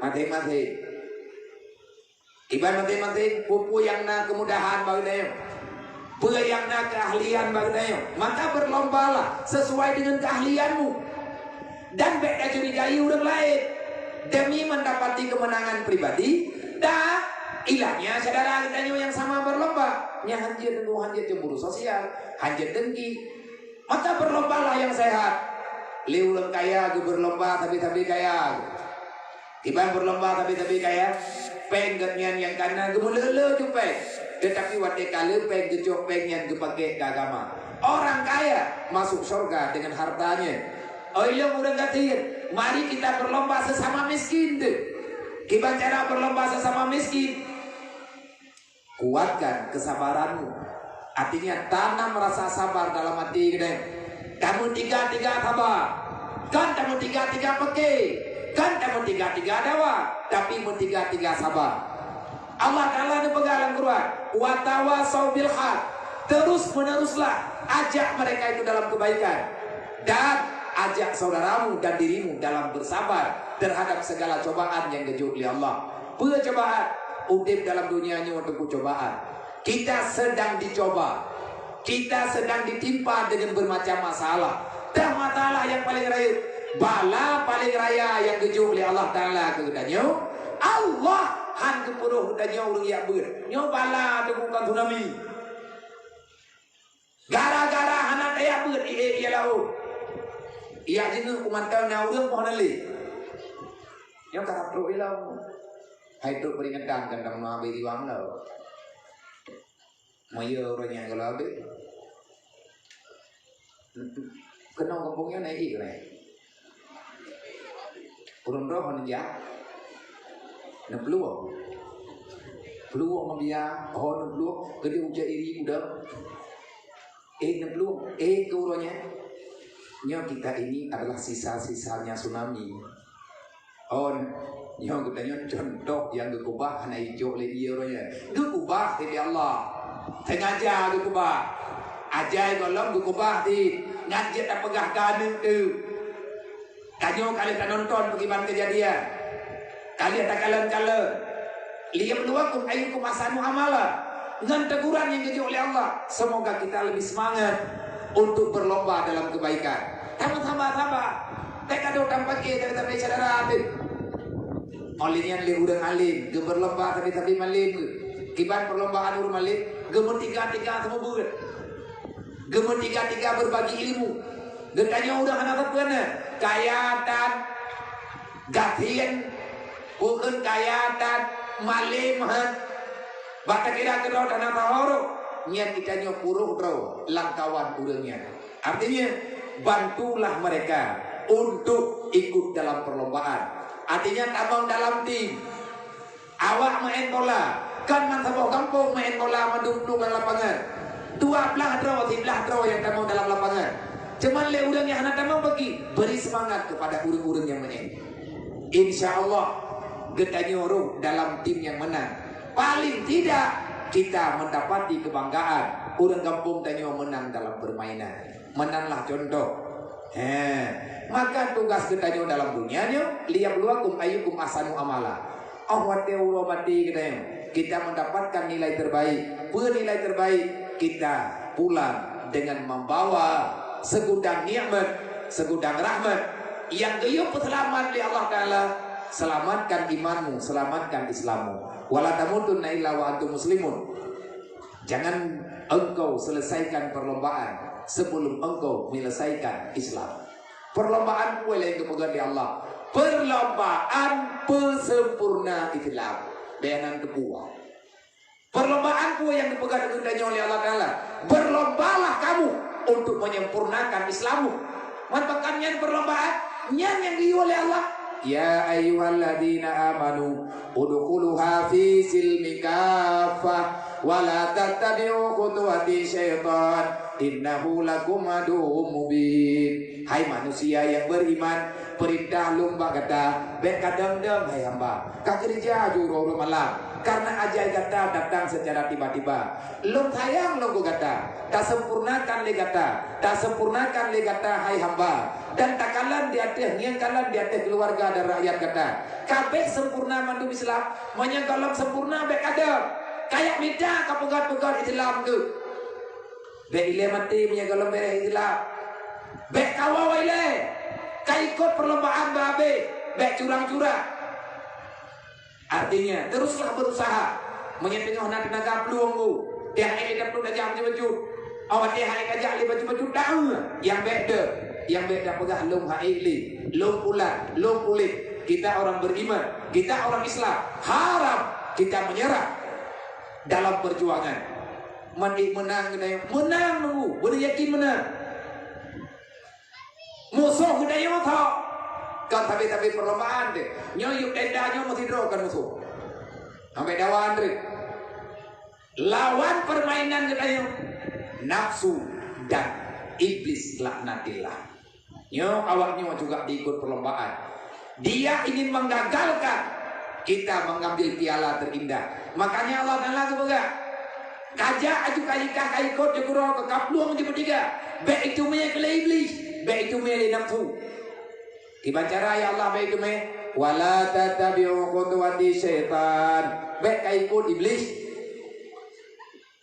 mati-mati. Ibarat mati-mati, pupu yang nak kemudahan bagi dia, yang nak keahlian bagi dia. Maka berlombalah sesuai dengan keahlianmu. Dan beda curigai orang lain demi mendapati kemenangan pribadi. Dan ilahnya saudara kita yang sama berlomba. Yang hanjir tentu hanjir cemburu sosial, hanjir dengki. Maka berlombalah yang sehat. Liulang kaya berlomba tapi kaya. Tiba berlomba tapi kaya. Penggetnya yang kanan gemulele tu peng. Tetapi waktu kala peng gejok peng yang dipakai ke agama. Orang kaya masuk surga dengan hartanya. Oh iya udah gatir. Mari kita berlomba sesama miskin tu. Gimana cara berlomba sesama miskin? Kuatkan kesabaranmu. Artinya tanam rasa sabar dalam hati kita. Kamu 3-3 sabar. Kan kamu 3-3 pakai. Kan kamu 3-3 dawa. Tapi mu 3-3 sabar. Allah Ta'ala di pegang Quran. Wa tawasau bil haq. Terus meneruslah ajak mereka itu dalam kebaikan. Dan ajak saudaramu dan dirimu dalam bersabar terhadap segala cobaan yang dijauh oleh Allah. Percobaan udip dalam dunia ini untuk cobaan. Kita sedang dicoba. Kita sedang ditimpa dengan bermacam masalah. Dan masalah yang paling raya, bala paling raya yang dijauh oleh Allah Ta'ala kepadanya. Allah han kepuruh kepadanya orang yang ber. Nyo bala tu bukan tsunami. Gara-gara anak ayah ber ia laut. Ia jenuh kumantau na urang pohon ali. Nyo karap ro ilau. Hai tu peringatan kan dalam nabi diwang lau. Maya orang yang kalau habis kenal kampungnya naik ke naik urang roh orang ya nak peluang dia nak peluang kedua ujar iri udah nak peluang ke urangnya Nyo kita ini adalah sisa-sisanya tsunami. Oh, nyo kita nyo contoh yang gekubah anak hijau le dia orangnya. Gekubah di Allah. Sengaja gekubah. Ajai golong gekubah di ngajak dan pegah kanu tu. Kanyo kali tak nonton bagaimana kejadian. Kali tak kalen-kalen. Liam luakum ayyukum ahsanu amala. Dengan teguran yang diuji oleh Allah. Semoga kita lebih semangat untuk berlomba dalam kebaikan. Sama-sama. Mereka ada utang pakai tapi saudara adik. Olehnya li urang alim, ge berlomba tapi malim. Kiban perlombaan urang malim, ge tiga-tiga semua buat. Ge tiga-tiga berbagi ilmu. Ge tanya urang anak apa kaya dan gatian, bukan kaya dan malim. Bata kira-kira dana tahoro, niat kita nyopuru bro, langkawan urangnya. Artinya bantulah mereka untuk ikut dalam perlombaan. Artinya tabang dalam tim. Awak main bola, kan man sebuah kampung main bola mendukung dalam lapangan. 12 draw, 13 draw yang tabang dalam lapangan. Cuman le urang yang anak tabang bagi beri semangat kepada urang-urang yang main. Insya Allah kita nyuruh dalam tim yang menang. Paling tidak kita mendapati kebanggaan. Urang kampung tanya menang dalam permainan. Menanglah contoh. Maka tugas kita dalam dunianya liyabluwakum ayyukum ahsanu amala. Ahwate uromati kita mendapatkan nilai terbaik. Nilai terbaik kita pulang dengan membawa segudang nikmat, segudang rahmat yang geyup selamat di Allah Ta'ala. Selamatkan imanmu, selamatkan Islammu. Wala tamutunna illa wa antum muslimun. Jangan engkau selesaikan perlombaan sebelum engkau menyelesaikan Islam. Perlombaan boleh yang kepegang di Allah. Perlombaan pesempurna Islam. Bayanan kedua. Perlombaan yang dipegang oleh Allah Ta'ala. Berlombalah kamu untuk menyempurnakan Islammu. Manfaatkan perlombaan yang dioleh oleh Allah. Ya ayyuhalladzina amanu udkhuluha fi silmi kaffah wa la tattabi'u khutuwati syaitan innahu lakum aduwwum mubin. Hai manusia yang beriman, perintah lumba kata bek kadang-dang hai hamba ka kerja juro malam karena ajai kata datang secara tiba-tiba. Lum sayang lo kata tak sempurnakan le kata, tak sempurnakan le kata hai hamba. Dan tak kalan di atas, yang kalan di atas keluarga dan rakyat kata. Kabeh sempurna mandu Islam, menyegalam sempurna bek ada. Kayak minta ke pegat-pegat Islam tu. Bek ile mati menyegalam bek Islam. Bek kawawai le. Kau ikut perlombaan babe, bek curang-curang. Artinya teruslah berusaha menyetengah tenaga peluang tu. Tiang ini dah perlu dah jam baju. Awak tiang ini kajak li baju-baju tahu yang beda. Yang beda pegah lum haili, lum ulat, lum kulit. Kita orang beriman, kita orang Islam. Haram kita menyerah dalam perjuangan. Menang, menang nunggu, beryakin menang. Musuh kita yang tahu. Kan tapi perlombaan deh. Nyoyuk tendanya mesti draw kan musuh. Sampai dawan deh. Lawan permainan kita yang nafsu dan iblis laknatillah. Awaknya juga diikut perlombaan. Dia ingin menggagalkan kita mengambil piala terindah. Makanya Allah Ta'ala semoga kajak aju kajikah kaikot jekuro ke kapluang je bertiga. Baik itu me ke iblis, baik itu me le nafsu. Dibaca ya Allah baik itu me wala tatabi'u khutuwati syaitan. Baik kaikot iblis.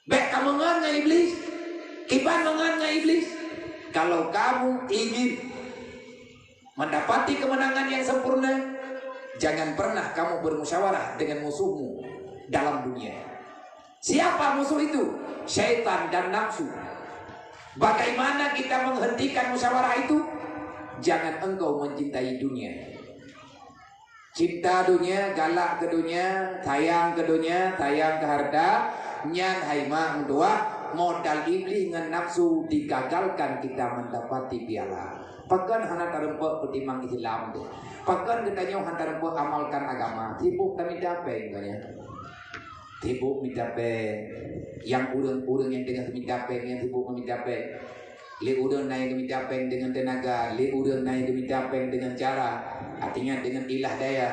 Baik kamu ngan iblis. Kiban ngan iblis. Kalau kamu ingin mendapati kemenangan yang sempurna, jangan pernah kamu bermusyawarah dengan musuhmu dalam dunia. Siapa musuh itu? Syaitan dan nafsu. Bagaimana kita menghentikan musyawarah itu? Jangan engkau mencintai dunia. Cinta dunia, galak ke dunia, sayang ke dunia, sayang ke harta, nyan haima mendua. Modal iblis dengan nafsu digagalkan kita mendapati piala. Pakan hana tarempe petimang Islam tu. Pakan katanya hana tarempe amalkan agama. Sibuk kami dapat katanya. Sibuk minta yang urang-urang yang dengan minta yang sibuk minta Le urang naik demi capeng dengan tenaga, le urang naik demi capeng dengan cara, artinya dengan ilah daya.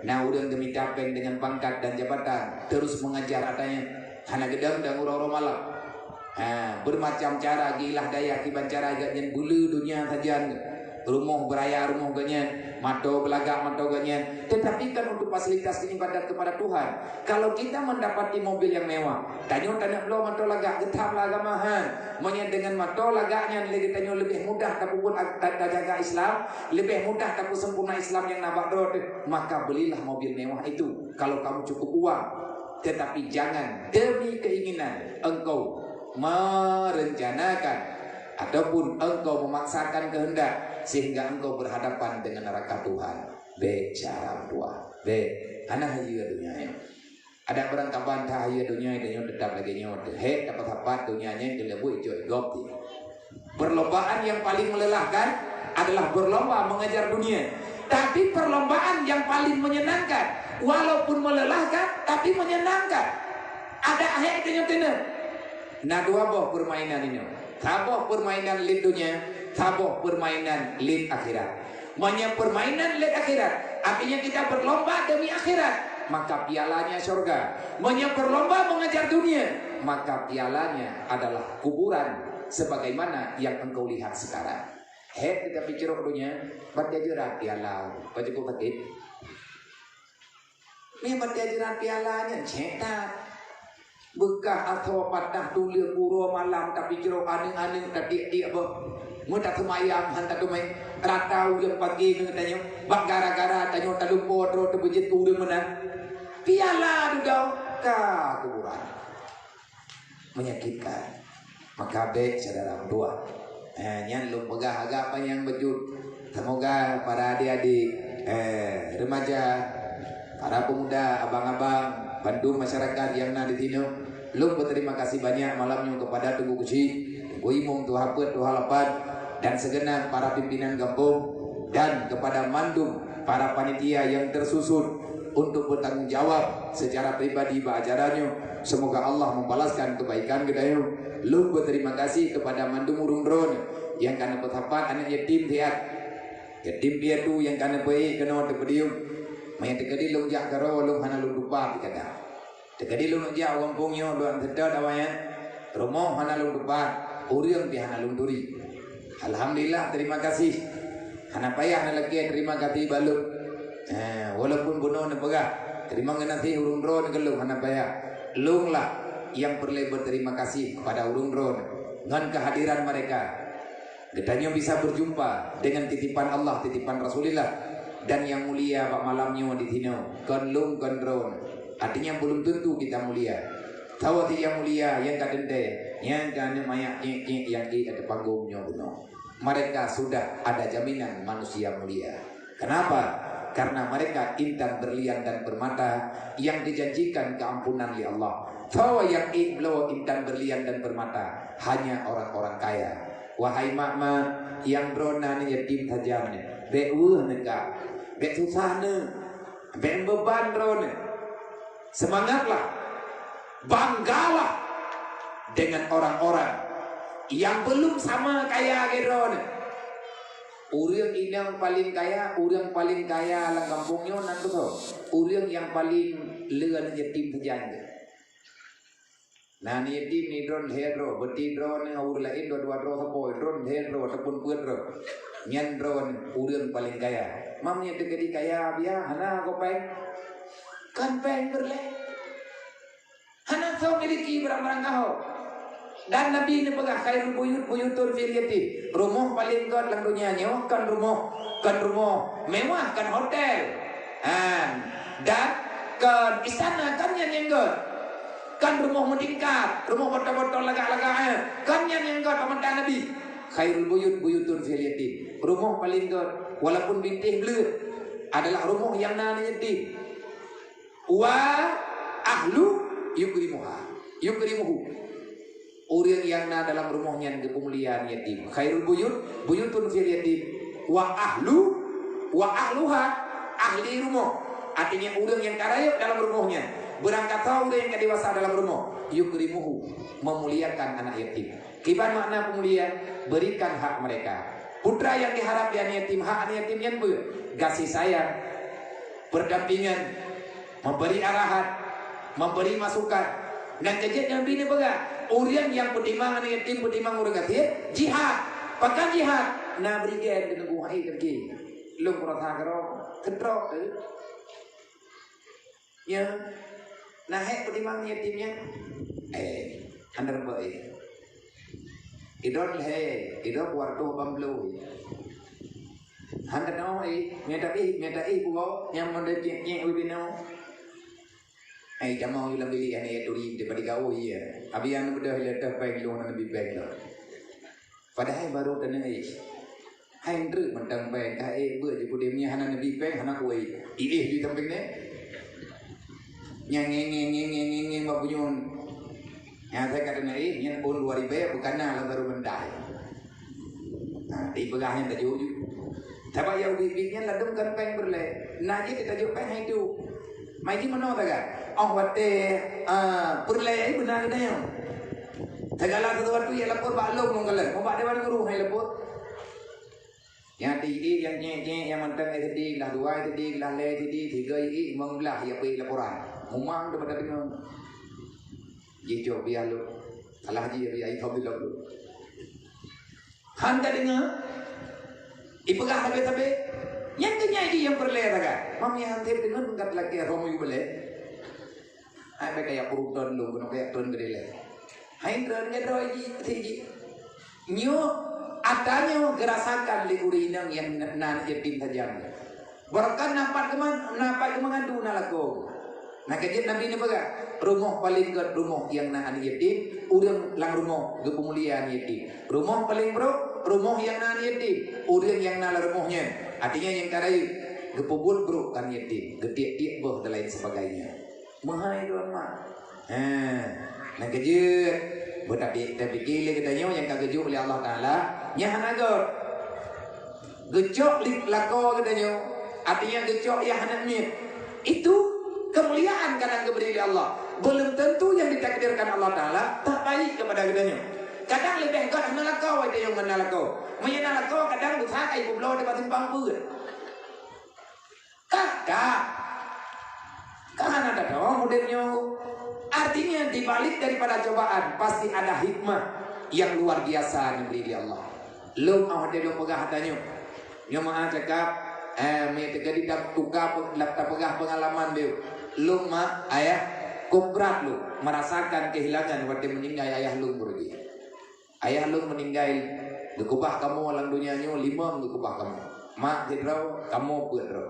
Nah urang demi capeng dengan pangkat dan jabatan, terus mengajar adanya hana gedang dan uro malam. Bermacam cara gilah daya kiban cara ganyan bulu dunia sajian. Rumah beraya rumah ganyan, mato belagak mato ganyan. Tetapi kan untuk fasilitas ibadat kepada Tuhan. Kalau kita mendapati mobil yang mewah, tanyo tanah belum mato lagak getah laga mahal. Menya dengan mato lagaknya tanyo lebih mudah tapi pun jaga Islam, lebih mudah tapi sempurna Islam yang nabak road, maka belilah mobil mewah itu kalau kamu cukup uang. Tetapi jangan demi keinginan engkau merencanakan ataupun engkau memaksakan kehendak sehingga engkau berhadapan dengan neraka Tuhan. Cara dua. Anak haji dunia. Ada orang kapan dah haji dunia dan tetap lagi nyot. Dapat dapat dunianya dilebu joy gopi. Perlombaan yang paling melelahkan adalah berlomba mengejar dunia. Tapi perlombaan yang paling menyenangkan, walaupun melelahkan tapi menyenangkan. Ada akhir tanya. Nah dua boh permainan ini. Taboh permainan lid dunia, taboh permainan lid akhirat. Banyak permainan lid akhirat, artinya kita berlomba demi akhirat, maka pialanya surga. Banyak berlomba mengejar dunia, maka pialanya adalah kuburan, sebagaimana yang engkau lihat sekarang. Kita pikir dunia, baca jerat piala, baca kupatit. Ini baca jerat pialanya, cetak. Bekah atau patah tulir puro malam tapi jero aneh-aneh tadi dia mudah semayam hantar tumai ratau yang pagi katanya bak gara-gara tanya talumpo tro tebejit urang menang piala dudau ka kuburan menyakitkan. Maka saudara dua nyan lu pegah agak apa yang bejut. Semoga para adik-adik remaja, para pemuda, abang-abang Bandung masyarakat yang ada di sini, lu berterima kasih banyak malamnya kepada Tunggu Kusi, Tunggu Imung, Tuh Hapet, Tuh Halapan, dan segenap para pimpinan kampung, dan kepada Mandum, para panitia yang tersusun untuk bertanggung jawab secara pribadi acaranya. Semoga Allah membalaskan kebaikan kedayu. Lu berterima kasih kepada Mandum Urung Dron yang karena bertapat anak yatim tiat, yatim piatu yang karena baik kena terpedium. Maya tekadi lu jak karo lu hana lu lupa dikata. Tekadi lu jak kampungnya lu anteda awanya. Rumah hana lu lupa, urang pi hana lu turi. Alhamdulillah, terima kasih. Hana payah hana lagi terima kasih balut. Walaupun bunuh ne pegah, terima nganti urung dron gelu hana payah. Lung lah yang perlu berterima kasih kepada urung dron dengan kehadiran mereka. Getanya bisa berjumpa dengan titipan Allah, titipan Rasulullah. Dan yang mulia pak malamnya di sini konlung kondron, artinya belum tentu kita mulia. Tahu yang mulia yang kadente yang kan mayak yang di ada panggungnya beno. Mereka sudah ada jaminan manusia mulia. Kenapa? Karena mereka intan berlian dan bermata yang dijanjikan keampunan oleh Allah. Tahu yang iblo intan berlian dan bermata hanya orang-orang kaya. Wahai makma yang drona ni yatim tajamnya, beuh negak. Bek susah ne, bek beban drone. Semangatlah, banggalah dengan orang-orang yang belum sama kaya drone. Urang ini yang paling kaya, urang paling kaya lang kampungnya nanti tuh. Urang yang paling legan yatim terjangkau. Nah ni yatim ni drone hedro, beti drone ur lain dua drone sapoi drone hedro ataupun pedro. Nyan drone urang paling kaya. Mamnya dekedi kaya biar hana kau peng kan peng berle hana kau miliki barang-barang kau dan Nabi ini pegah khairul buyutul firyati rumah paling god lang dunia nyawa kan rumah mewah kan hotel dan kan istana kan yang god kan rumah meningkat rumah botol-botol lagak-lagak kan yang god pamantan Nabi khairul buyutul firyati rumah paling god walaupun bintih belut adalah rumah yang nana yatim. Wa ahlu yukrimuhu. Orang yang nana dalam rumahnya kemuliaan yatim. Khairul buyutun fil yatim. Wa ahluha ahli rumah. Artinya orang yang karayap dalam rumahnya. Berangkat tahu yang dewasa dalam rumah. Yukrimuhu memuliakan anak yatim. Kiban makna pemulihan, berikan hak mereka. Putra yang diharap di anak yatim, hak anak yatim yang kasih sayang, berdampingan, memberi arahan, memberi masukan. Dan kejadian yang bini bega, orang yang berdimang anak yatim, berdimang orang kafir, jihad, pakai jihad. Nah berikan dengan buah pergi. Lu kurang karo, kedrok tu. Ya, nah berdimang yatimnya, anda baik. Idol idol warto bamblo. Handa noi, nyata buo, yang mende nyek wibino. Jamau yulam bili ane duri de pada kau iya. Abian bedah ledah baik lo nan lebih baik lo. Padahal baru kena hai ndru mentang baik ber je kudemnya hanan lebih baik hanak wei. Di tempeng ne. Nyeng bapunyon. Yang saya kata yang pun 2000 bukan lah baru mendai. Nah, di pegahnya tak jauh. Tapi yang bibitnya ladung kan peng berle. Nah je kita jauh peng itu. Mai di mana tak kan? Oh wate berle ai benar dah yang. Segala sesuatu yang lapor baklong nonggalan. Mau dewan guru hai lapor. Yang tinggi yang nyek yang mantang SD lah 2 SD lah le SD 3 i mengbelah ya pergi laporan. Memang daripada dengan Jijok biar lu salah dia biar ikau bilang lu. Handa dengar, ipegah tapi yang kenyai dia yang berlera kan. Mami hantip dengan kat lagi romo yu boleh. Hai mereka yang perutan lu, bukan kayak tuan berlera. Hai tuan ngedoi ji. Nyo adanya gerasakan di urinang yang nan yatim tajam. Barakan nampak kemangadu nalako. Nah kejadian Nabi ini baga rumah paling ke rumah yang nahan yatim, urang lang rumah ke pemulihan yatim. Rumah paling bro, rumah yang nahan yatim, urang yang nala rumahnya. Artinya yang karai ke pubul bro kan yatim, getiak boh dan lain sebagainya. Mahai tuan mak. Nah kejadian tapi kile katanya yang kagejuk oleh Allah Taala, nyahan agar gejok lako katanya. Artinya gejok yang hendak mit itu kemuliaan kadang diberi oleh Allah. Belum tentu yang ditakdirkan Allah Ta'ala tak baik kepada kitanya. Kadang lebih engkau nak nalakau ada yang menalakau. Menalakau kadang usaha ibu belau dapat simpang pun. Kakak kan ada dong modelnya. Artinya dibalik daripada cobaan pasti ada hikmah yang luar biasa diberi oleh Allah. Lu awak dia pegah hatanya. Nyo maaf cakap me terjadi dak tukar lapta pegah pengalaman dia. Lu mak ayah kubrat lu merasakan kehilangan waktu meninggal ayah lu pergi. Ayah lu meninggal gekubah kamu alam dunianya 5 gekubah kamu. Mak jedrau kamu pedro.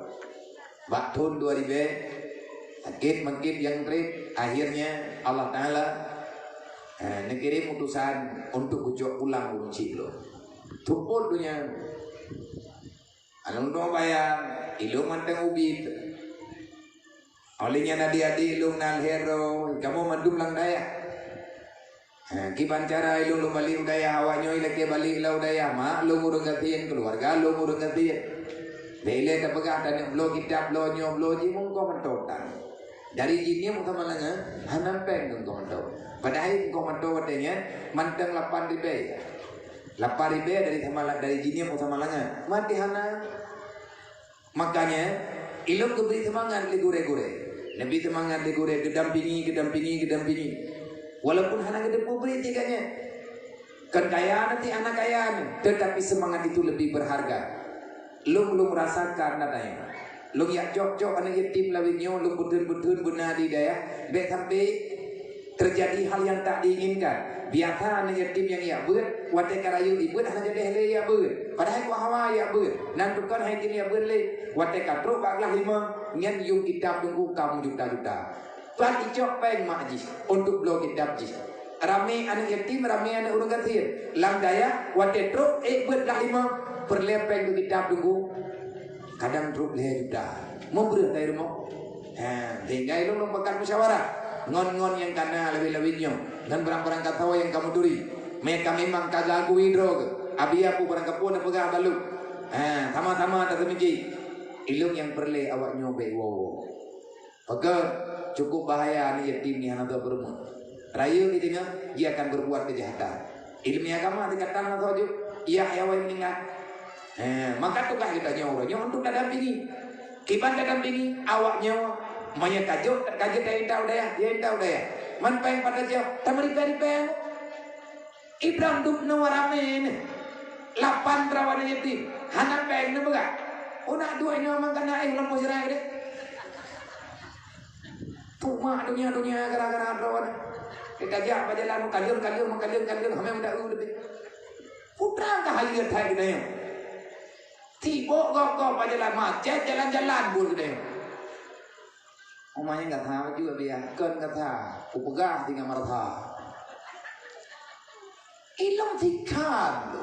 Bak tahun 2000 sakit mengkit yang trip akhirnya Allah Taala negeri putusan untuk kucuk pulang kunci lu. Tupul dunia. Alung dong bayang ilmu manteng ubit. Olehnya nadi ilung nal hero, kamu mandum lang daya. Kiban cara ilung lu balik udaya awaknya ilake balik la udaya mak lu urung gatiin keluarga lu urung gatiin. Bele ta pegah dan blo kitab blo nyo blo ji mung ko mentotan. Dari jinnya mung kamalanga hanan peng kong mentot. Padahal kong mentot katanya manteng 8.000. 8.000 dari samalah dari jinnya mung kamalanga mati hana. Makanya ilmu keberi semangat le gore-gore. Nabi semangat le gore kedampingi. Walaupun anak gede beri tiganya. Kekayaan nanti anak kayaan, tetapi semangat itu lebih berharga. Lu merasakan nadanya. Lu ya jok anak yatim lawinyo, lu butun bunadi daya, be sampai terjadi hal yang tak diinginkan. Biasa anak yatim yang ya ber, wate karayu ibu anak jadi hele ya ber. Padahal ku hawa ya ber. Nantukan hai kini ya ber le. Wate katro baglah 5 ngan yung kitab tunggu kamu juta-juta. Pat icok peng makji untuk blog kitab ji. Rame anak yatim, rame anak urang kathir. Lang daya wate truk berlah 5 perlepeng ke kitab tunggu. Kadang truk le juta. Mau ber dari rumah. Tinggal lu pekan musyawarah. Ngon-ngon yang kana lebih-lebihnya dan barang-barang katawa yang kamu duri mereka memang kagak aku hidro abi aku barang kapun pegah balu sama-sama tak temiji ilung yang perle awak nyobe wow pegah cukup bahaya ni yatim ni anak berumur rayu itu dia akan berbuat kejahatan ilmu agama dikatakan saja iya ya wa meninggal. Maka tukah kita nyawa untuk dampingi. Kiban dampingi awaknya manya kajo dia tahu daya. Man peng pada jauh tamari peng. Ibrahim dubna waramen. 8 rawan yatim. Hanan peng na baga. Una dua nya mangkana lampu sirai deh. Tuma dunia gara-gara rawan. Kita jah pajalan kalir hame muda udah. Putra kah hayat hai kita. Tiba kok pajalan macet jalan-jalan bul kita. Omanya enggak tahu juga biar kan kata upegah tinggal martha. Ilmu fikad.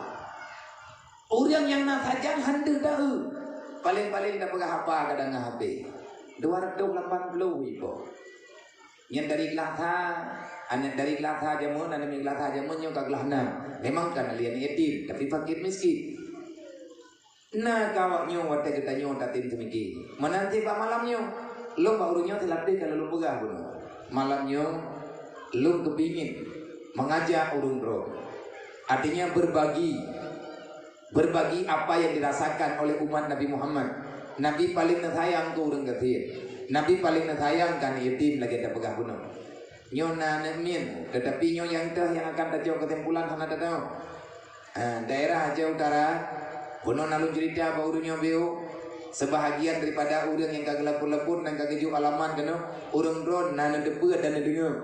Orang yang nak saja hendak tahu. Paling-paling dah pegang apa kadang HP. 280 ibu. Yang dari Kelata, anak dari Kelata jamun, anak dari Kelata jamun yang kagelahna. Memang kan alien yatim, tapi fakir miskin. Nah kawaknya waktu kita nyota tim semiki. Menanti pak malamnya, lo barunya terlatih kalau lo pegang pun. Malamnya lo kepingin mengajak urung roh. Artinya berbagi apa yang dirasakan oleh umat Nabi Muhammad. Nabi paling sayang tu urang kathir. Nabi paling sayang kan yatim lagi ada pegang gunung. Nyona nemin, tetapi nyo yang dah yang akan tajau kesimpulan hana tahu. Daerah Aceh Utara, kono nalun cerita bauru nyo beo sebahagian daripada urang yang kagak lapur-lapur dan kagak ju alaman kena urang drone nana depe dan dengar.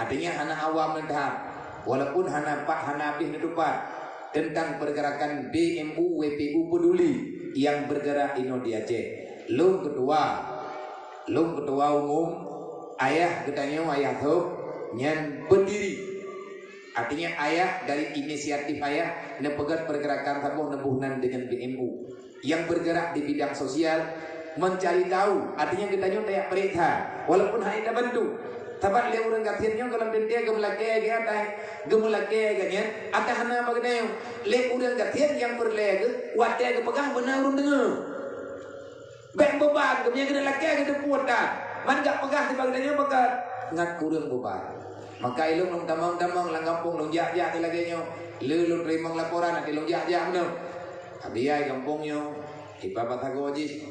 Artinya hana awam mentah. Walaupun hana habis netupat tentang pergerakan BMU WPU peduli yang bergerak di Aceh. Long ketua umum ayah ketanya ayah tu nyan berdiri. Artinya ayah dari inisiatif ayah nepegat pergerakan tabuh nebuhnan dengan BMU yang bergerak di bidang sosial mencari tahu. Artinya ketanya tayak perintah walaupun hanya bantu. Tabat dia orang kathirnya kalau dia gemulake dia atai gemulake ganya atai hana bagna le orang kathir yang berlege wate ke pegang benar urang dengar beng beban gemnya kena lake ke puatan man gak pegang di bagnanya pegat ngat kurang beban maka ilung long tamang lang kampung long jak-jak lagi nyo lu terima laporan ati long jak-jak no abia kampungnya ipapa tagoji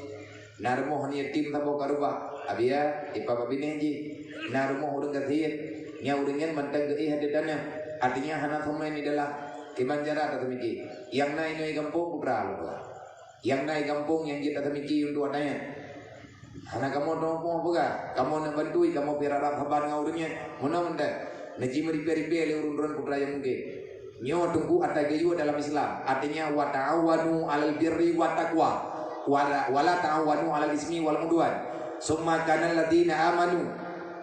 narmo hanya tim tabo karuba abia ipapa binenji na rumah urang kathir nya urangnya mantang geih hadedannya artinya hana thomai ni adalah kibanjara atau miki yang naik kampung kubra yang naik kampung yang kita temiki untuk adanya hana kamu nompo buka kamu nak bantui kamu pirarap haban ngaurangnya mana menda naji meripe-ripe le urun-urun kubra yang mungkin nyo tunggu ada gayu dalam Islam artinya wa ta'awanu 'alal birri wa taqwa wala ta'awanu 'alal ismi wal udwan summa kana alladziina amanu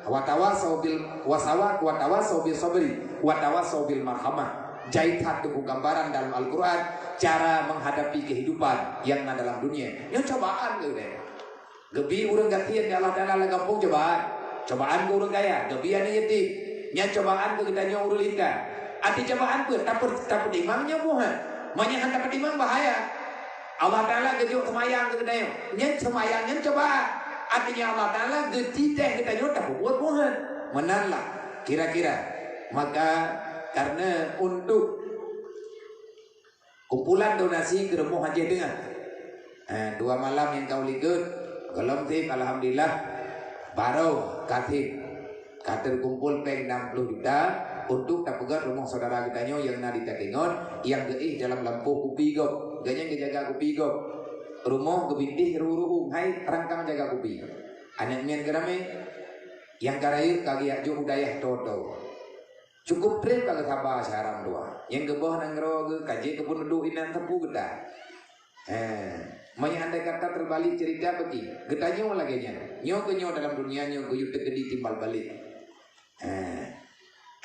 watawasau bil sabri watawasau bil marhamah. Jahit satu gambaran dalam Al-Quran cara menghadapi kehidupan yang ada dalam dunia. Ini cobaan ke deh. Gebi urang gatian di Allah dalam kampung cobaan ke urang kaya. Gebi ane yatim. Nya cobaan ke kita nyo urang linda. Arti cobaan ke tapi imamnya buah. Banyak dapat imam bahaya. Allah Taala gejuk semayang ke kita nyo. Nya semayangnya cobaan. Artinya Allah Ta'ala getiteh kita nyota buat Tuhan menanlah kira-kira maka karena untuk kumpulan donasi ke rumah haji dengan 2 malam yang kau ligut kalau tim alhamdulillah baru kater kumpul peng 60 juta untuk tapegat rumah saudara kita yang nadi takengon yang geih dalam lampu kupi gop ganya ngejaga kupi gop rumah gebintih ruruhung hai rangkang jaga kupi anak mian gerame yang karayu kagi aju udayah toto cukup trip kagak sabah sarang doa yang gebah nanggro kaji kebun du inan tepu geda banyak andai kata terbalik cerita bagi gedanya lagi nyo kenyo dalam dunia nyo guyup tegedi timbal balik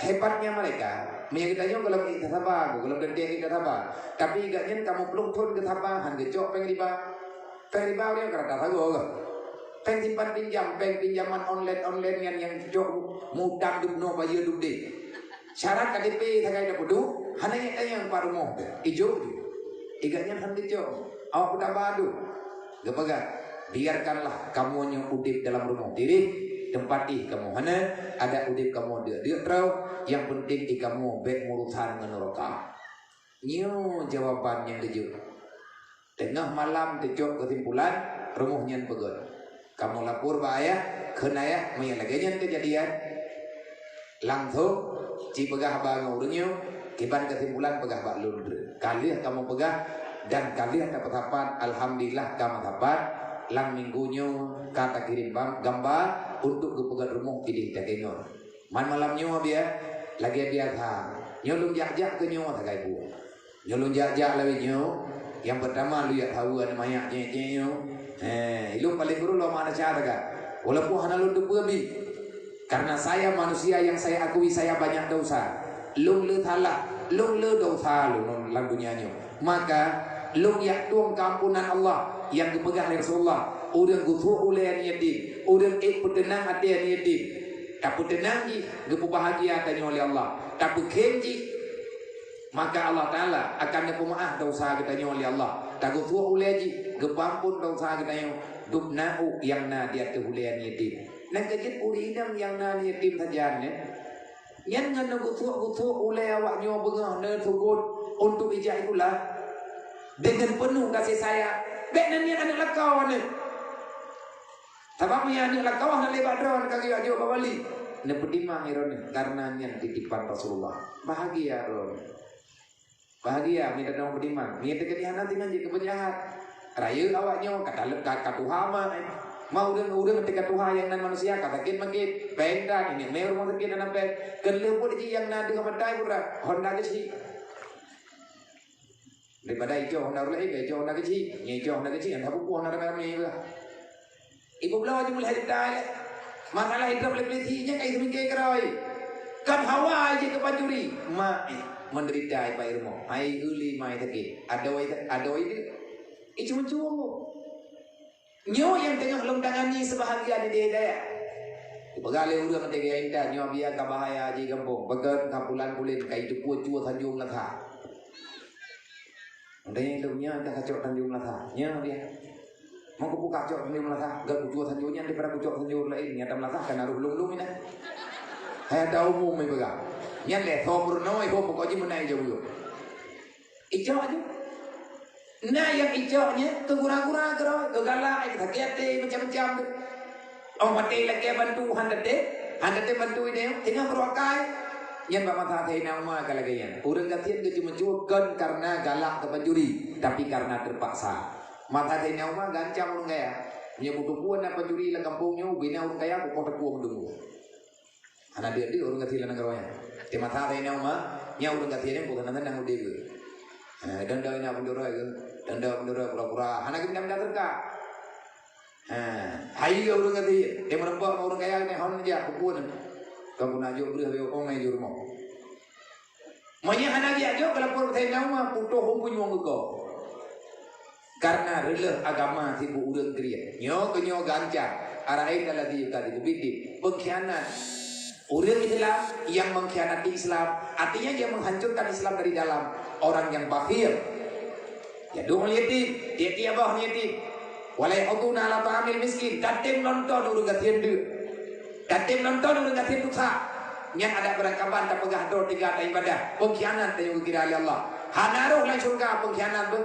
hebatnya mereka menyakitanya kalau kita sabar kalau kita sabar tapi igaknya kamu peluk pun ketabahan gecok pengriba dia kata sago pengsimpan pinjaman online yang jok mutang dubno bayar dubde syarat KTP sagai dapudu hananya yang parumo ijo igaknya handi jo awak udah badu gepaga biarkanlah kamu yang udip dalam rumah diri tempat kamu hana ada udip kamu dia terau yang penting kamu baik murutan neraka. Nyo jawaban yang kejut. Tengah malam tejok kesimpulan rumuhnya pegot. Kamu lapor bahaya kena ya menyalahkan kejadian langsung ci pegah bang urunyo kiban kesimpulan pegah bak lundre. Kalian kamu pegah dan kalian dapat apa? Alhamdulillah kamu dapat lang minggunyo kata kirim gambar untuk ke pegat rumah ini tak kenyor. Man malamnya dia lagi biasa. Nyolong jak-jak ke nyo tak kai bu. Nyolong jak-jak lagi nyo. Yang pertama lu ya tahu ada mayaknya nyo. Ilmu paling guru lo mana cara kan? Walaupun hana lu berbi. Karena saya manusia yang saya akui saya banyak dosa. Lung le thala, lung le dosa lu dalam dunianya. Maka lung ya tuang kampunan Allah yang dipegang oleh Rasulullah. Udang gutu oleh niati, udang petenang hati niati. Tak petenang ji, gepu bahagia tanya oleh Allah. Tak kenji, maka Allah Taala akan pemaaf dosa kita oleh Allah. Tak gutu oleh ji, gepampun dosa kita yang dubnau yang na dia terhulian niati. Nak kejut urinam yang na niati sajaannya. Yang ngana gutu oleh awak nyo bengah ne tugut untuk ijah itulah dengan penuh kasih sayang. Bek nan anak lakau ni. Sebab yang anak lakau nak lebat drone kaki ajo bawali. Ne pedimang iron karena yang titipan Rasulullah. Bahagia ron. Bahagia minta nama pedimang. Minta kedihanan dengan je kepenjahat. Raya awaknya kata Tuhan mah. Mau udang ketika Tuhan yang nan manusia katakin makin pendan ini mewah rumah sakit dan sampai kelebut je yang nan dengan pedai pura Honda kecil. Daripada hijau Honda ulai ke hijau Honda kecil, hijau Honda kecil yang tak buku Honda merah ni juga. Ibu belah aja mulai detail. Masalah hidup lebih-lebihnya kayak seminggu kerai. Kan hawa aja ke panjuri. Menderita apa ilmu. Ai uli mai sakit. Ada itu. Cuma-cuma. Nyo yang tengah lomdangani sebahagian di daya. Begali urang tege indah nyo biar ka bahaya aji kampung. Begat kapulan kulin kai tu cua Tanjung Latha. Ndai lumnya ada kacau Tanjung Latha. Nyo dia. Mau ku kacau Tanjung Latha, gak cua Tanjungnya di pada kacau Tanjung lain nyata Latha kan aruh lum-lum ini. Hai ada umum mai begal. Nyan le thomur noi ho pokoknya menai jauh. Ijo aja. Nah yang hijaunya kegura-gura keroi, kegalak, kegate macam-macam tu. Orang mati lagi bantu handate bantu ini, tinggal berokai. Yang bapak tahu nama kalau gaya. Orang katian tu cuma curkan karena galak ke pencuri, tapi karena terpaksa. Mata tahu nama gancang orang gaya. Punya butuh puan apa pencuri lah kampungnya, bina orang kaya aku kota puan dulu. Anak dia orang katian lah keranya. Tema tahu nama, nya orang katian bukan nanti nang dia. Dan dah ini apa dorang itu, dan dah pura-pura, anak kita tidak terka. Hai orang kata, dia merempak orang kaya ni, hon aja, kupun. Kamu nak jual beri habis orang ni jual mau. Maknya anak dia jual kalau pun saya nama putus humpun yang kau. Karena rela agama tibu urang kriya. Nyo gancar, arai dalam dia tadi bidi pengkhianat. Orang Islam yang mengkhianati Islam, artinya dia menghancurkan Islam dari dalam. Orang yang bakhil, ya dong yatim, dia bah yatim. Walai huduna ala ta'amil miskin, datim nonton urang gatian du, datim nonton urang gatian tusa. Yang ada berangkapan tak pegah dor tiga ada ibadah, pengkhianat yang kira oleh Allah. Hanaruh lah surga pengkhianat tu,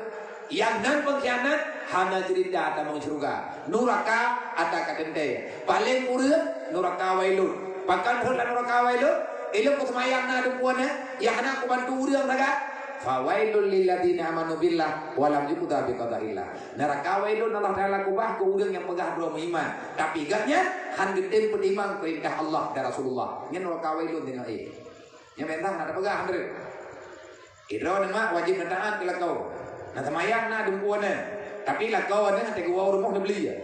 yang non pengkhianat hana cerita tak mau surga. Nuraka ada kadente, paling urang nuraka wailun. Bahkan hul nuraka wailun, ilmu kesemayang na dupuannya, yang hana aku bantu urang naga. Fawailul lilladzina amanu billah wa lam yuqda bi qadarillah. Neraka wailun Allah Taala kubah ke urang yang pegah dua iman, tapi gatnya han gede pedimang perintah Allah dan Rasulullah. Nya neraka wailun dengan Nya mentah ada pegah andre. Idro nama wajib taat ke kau. Nah semayang na dumpuana. Tapi lah kau ada te gua rumah beli ya.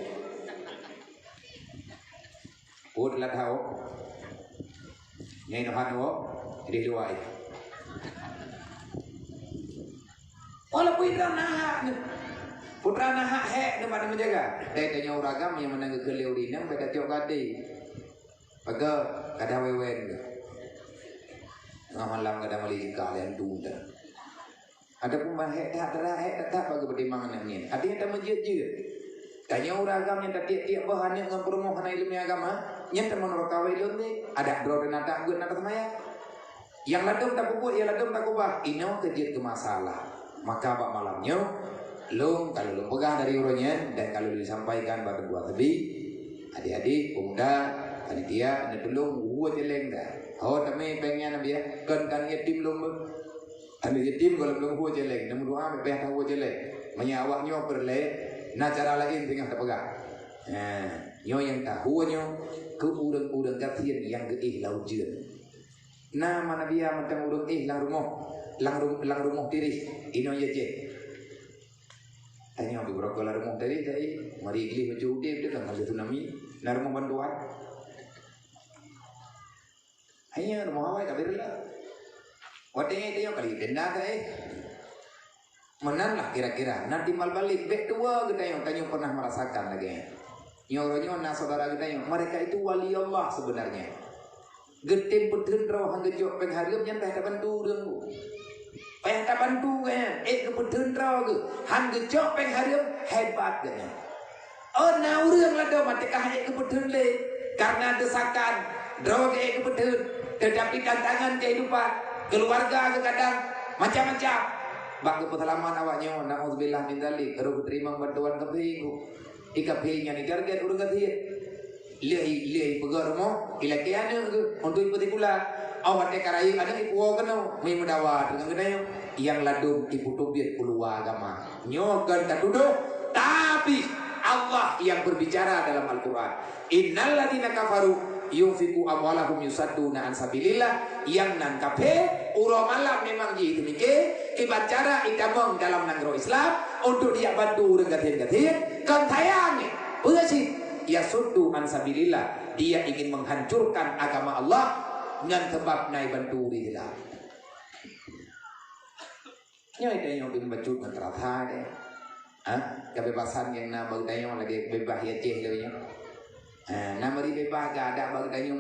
Put lah tahu. Nyai no hanu di luar. Walaupun itu nahak, putra nahak hek depan menjaga. Dari tanya uragam yang menangga kelihau dinam, pada tiok kadi, pakai kada wewen. Ngamalam kada mali kalian tunda. Ada pun hek tak bagi pertimbangan ini. Artinya tak menjadi juga. Tanya uragam yang tak tiap-tiap bahan yang permohonan ilmu agama, nyata menurut kawai londe ada bro dan ada gue nada semaya. Yang ladum tak kubur, yang ladum tak kubah. Ino kejut ke masalah. Maka bak malamnya, lo kalau lo pegang dari urunya dan kalau disampaikan pada buat lebih, adik-adik, pemuda, panitia, anda tolong buat jeleng dah. Oh, tapi pengen nabi ya, kan yatim lo, anda yatim kalau belum buat jeleng, namun doa mereka tahu buat jeleng, menyawaknya perle, nah cara lain tinggal terpegang. Nyo yang tahu nyo, ke udang-udang katian yang geih laut jen. Nah mana dia macam udang lang rumah diri ino ya je tanya abi berapa lang rumah diri tadi mari igli baju udah itu kan ada tsunami na rumah bantuan hanya rumah awak kabir lah wadeng itu yang kali denda menan lah kira-kira nanti mal balik bek tua kita yang tanya pernah merasakan lagi nyoronyo na saudara kita yang mereka itu wali Allah sebenarnya. Getem putrin raw hang gejok peng harium yang tak bantu dong. Peng tak bantu kan? Ke putrin raw ke hang gejok peng harium hebat kan? Oh na urang lah dah mati kah ke putrin le karena desakan draw ke putrin tetapi tantangan kehidupan keluarga kadang macam-macam. Bak ke pengalaman awaknya naudzubillah min dzalik terus terima bantuan kepiku. Ikapinya ni target urang katie. Lihat pegar mo, ilakian itu untuk ikuti pula. Awak tekarai ada ibu kena, mai mendawat dengan kena yang ladum ibu tobit puluh agama. Nyokan tak duduk, tapi Allah yang berbicara dalam Al-Quran. Innal ladzina kafaru yunfiqu amwalahum yusadduna an sabilillah yang nan kafe uro malam memang gitu mikir ibacara idamong dalam negara Islam untuk dia bantu dengan gatin-gatin kan tayangnya. Bersih yasuddu an sabilillah dia ingin menghancurkan agama Allah dengan sebab naik bantu dia. Nyai yang bin bacut menterata deh. Kebebasan yang nama bagdanya lagi bebas ya ceh leunya. Nama di bebas gak ada bagdanya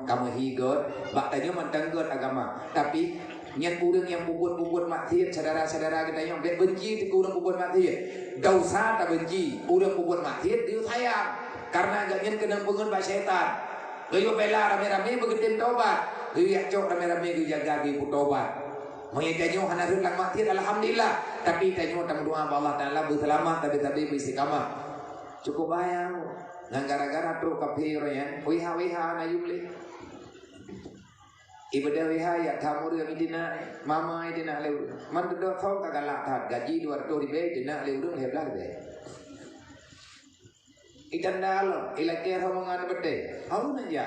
kamu higot, bagdanya mentenggot agama. Tapi nyen urang yang bubur maksiat saudara-saudara kita yang benci ti urang bubur maksiat. Dosa tak benci, urang bubur maksiat dia sayang. Karena agaknya kena pengen pak setan. Gayo bela rame-rame begitu tobat. Gayo cok rame-rame gayo jaga gayo tobat. Moye tanyo hanareun lang maksiat alhamdulillah. Tapi tanyo tang doa Allah Taala berselamat tapi istiqamah. Cukup bayang. Ngan gara-gara tro kafir ya. Wiha na yumli. Ibadah wiha ya tamur yang idina mama idina leu. Man do thau kagala tat gaji 200 ribu dina leu urang heblah be. Ikan dalam, ilakir rombongan berde, halu aja.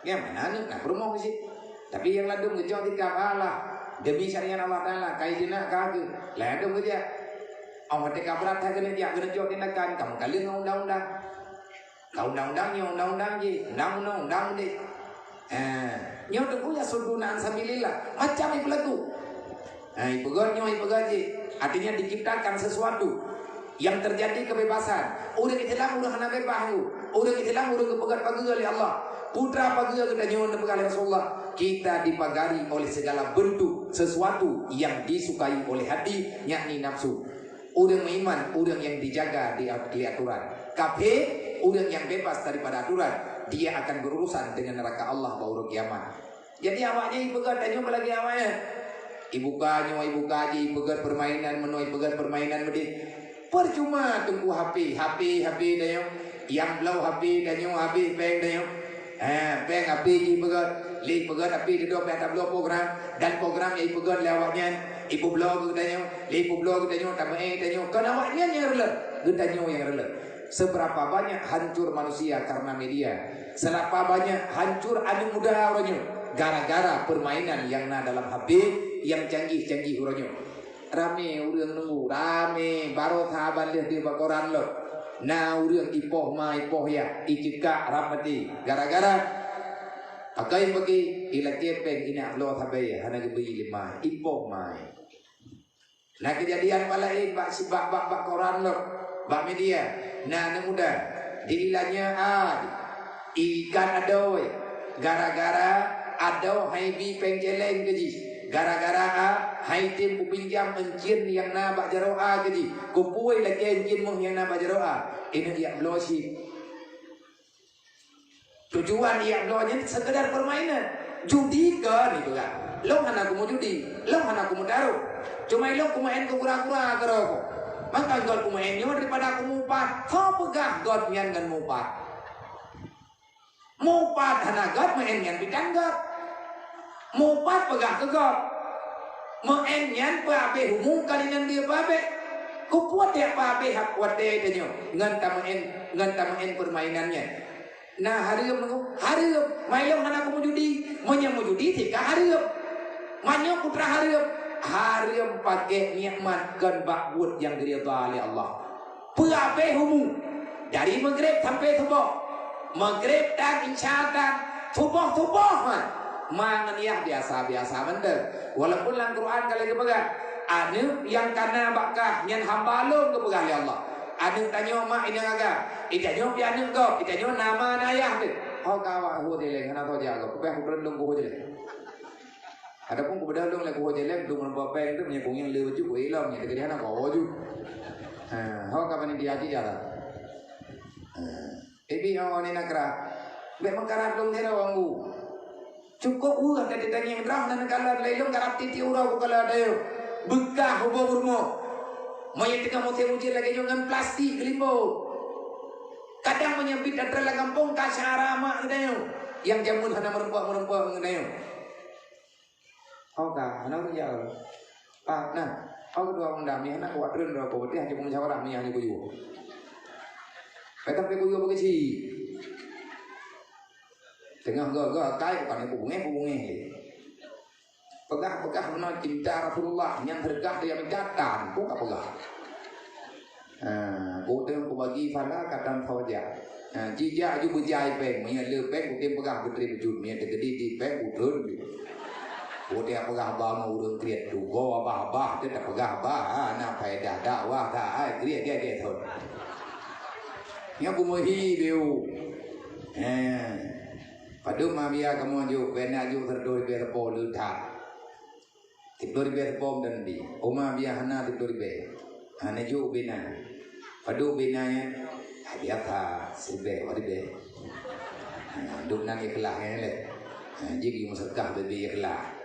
Ya mana nak promo sih? Tapi yang ladung ngejauh di kapalah demi syariat Allah Taala, kai dina kage, ladung aja. Awak teka berat kena dia kena jauh tindakan, kamu kali undang-undang. Kau undang-undangnya undang-undang je, undang-undang deh. Nyaw tu punya sudunan sabilillah, macam itu lagu. Ibu je, artinya diciptakan sesuatu. Yang terjadi kebebasan. Udah Islam udah hana bebas tu. Udah Islam udah kepegat pagi oleh Allah. Putra pagi kita nyon oleh Rasulullah. Kita dipagari oleh segala bentuk sesuatu yang disukai oleh hati, yakni nafsu. Udang iman, udang yang dijaga di aturan. Kafe, udang yang bebas daripada aturan. Dia akan berurusan dengan neraka Allah baru kiamat. Jadi awaknya ipegat tanya lagi awaknya. Ibu kaji, ipegat permainan menoi ipegat permainan bedi. Percuma tunggu HP dah yang belau HP dah HP peng dah peng HP ni pegat HP dia dah belau program dan program yang pegat lewatnya ibu blog dah ibu blog dah tambah dah kan awaknya yang rela dah yang rela. Seberapa banyak hancur manusia karena media, seberapa banyak hancur anak muda orangnya gara-gara permainan yang dalam HP yang canggih-canggih orangnya. Rame urang nunggu rame baru sahabat lihat di koran lo. Nah urang ipoh ya icika rapati gara-gara akai bagi ilakir peng ini Allah sabai hana gebei lima ipoh mai. Nah kejadian palain bak sibak bak koran lo bak media. Nah anak muda dililanya ikan adoy gara-gara adoy haibi pengjeleng keji. Gara-gara hai tim pinjam encin yang na bak jaroa keji kupui lagi encin mung yang na bak jaroa ini dia blosi Tujuan dia doanya sekedar permainan. Judi ke nih kan. Lo hana aku mau judi, lo hana aku mau taruh. Cuma lo aku main ke kura-kura ke rokok. Maka God aku main nyo daripada aku mupat. Kau pegah God mian kan mupat. Mupat hana God main yang bidang God. Mupat pegah ke God. Main yang pape humung kalian dia pape. Ku kuat ya pape hak kuat deh itu nyo. Ngan tamain permainannya. Nah hareup mailong hana aku mau judi, mau judi tika hareup. Manyo putra hareup pakai nikmatkan bakbut yang diridha oleh Allah. Pape humu dari maghrib sampai subuh. Maghrib dan isya dan subuh mangan ya biasa mendel. Walaupun dalam Quran kali kepegang anu yang kana bakah nyan hamba lo kepegang ya Allah. Anu tanya mak ini agak itanyo pianu go itanyo nama nayah tu. Oh kawa hu deleng kana to jago. Kupeh berendung ku jelek. Adapun ku bedalung le ku jelek dum berpeng tu punya kungin leu ju ku ilong ya tegede hana ko ju. Ho kapan dia aji jala. Ebi awani nakra. Be makarat long dera wangu. Cukup ulah tadi tanya yang drah dan kala lelong karap titi urau ku kala dayo. Bekah ubo burmo. Moye tika mote mujir lagi jangan plastik limbo. Kadang menyempit dan kampung kasyara mak dayo. Yang jamun hana merempok dayo. Kau kah, hana urjal. Nah, kau kedua undang ni hana kuat run berapa berarti hanya musyawarah ni hanya kuyu. Betul pe kuyu begitu. Tengah gak kai bukan hubungi. Pegah menolak cinta Rasulullah yang tergah dia mencatat, kok tak pegah. Bodeng ku bagi fala kadang saja. Jija ju bujai peng, menya le peng ku tim pegah putri bejun, menya tegedi di peng udun. Bodeng pegah ba mau urun kriat tu, go abah dia tak pegah ba, na faedah dakwah ta, kriat dia thon. Nya ku mohi beu. Padu mabia kamu ju bena ju terdoi berpo luta. Tidur ber bom dan di oma biya hana tidur be hana ju bina padu binanya biasa sebe wadi be duk nang ikhlas le jigi musakah be ikhlas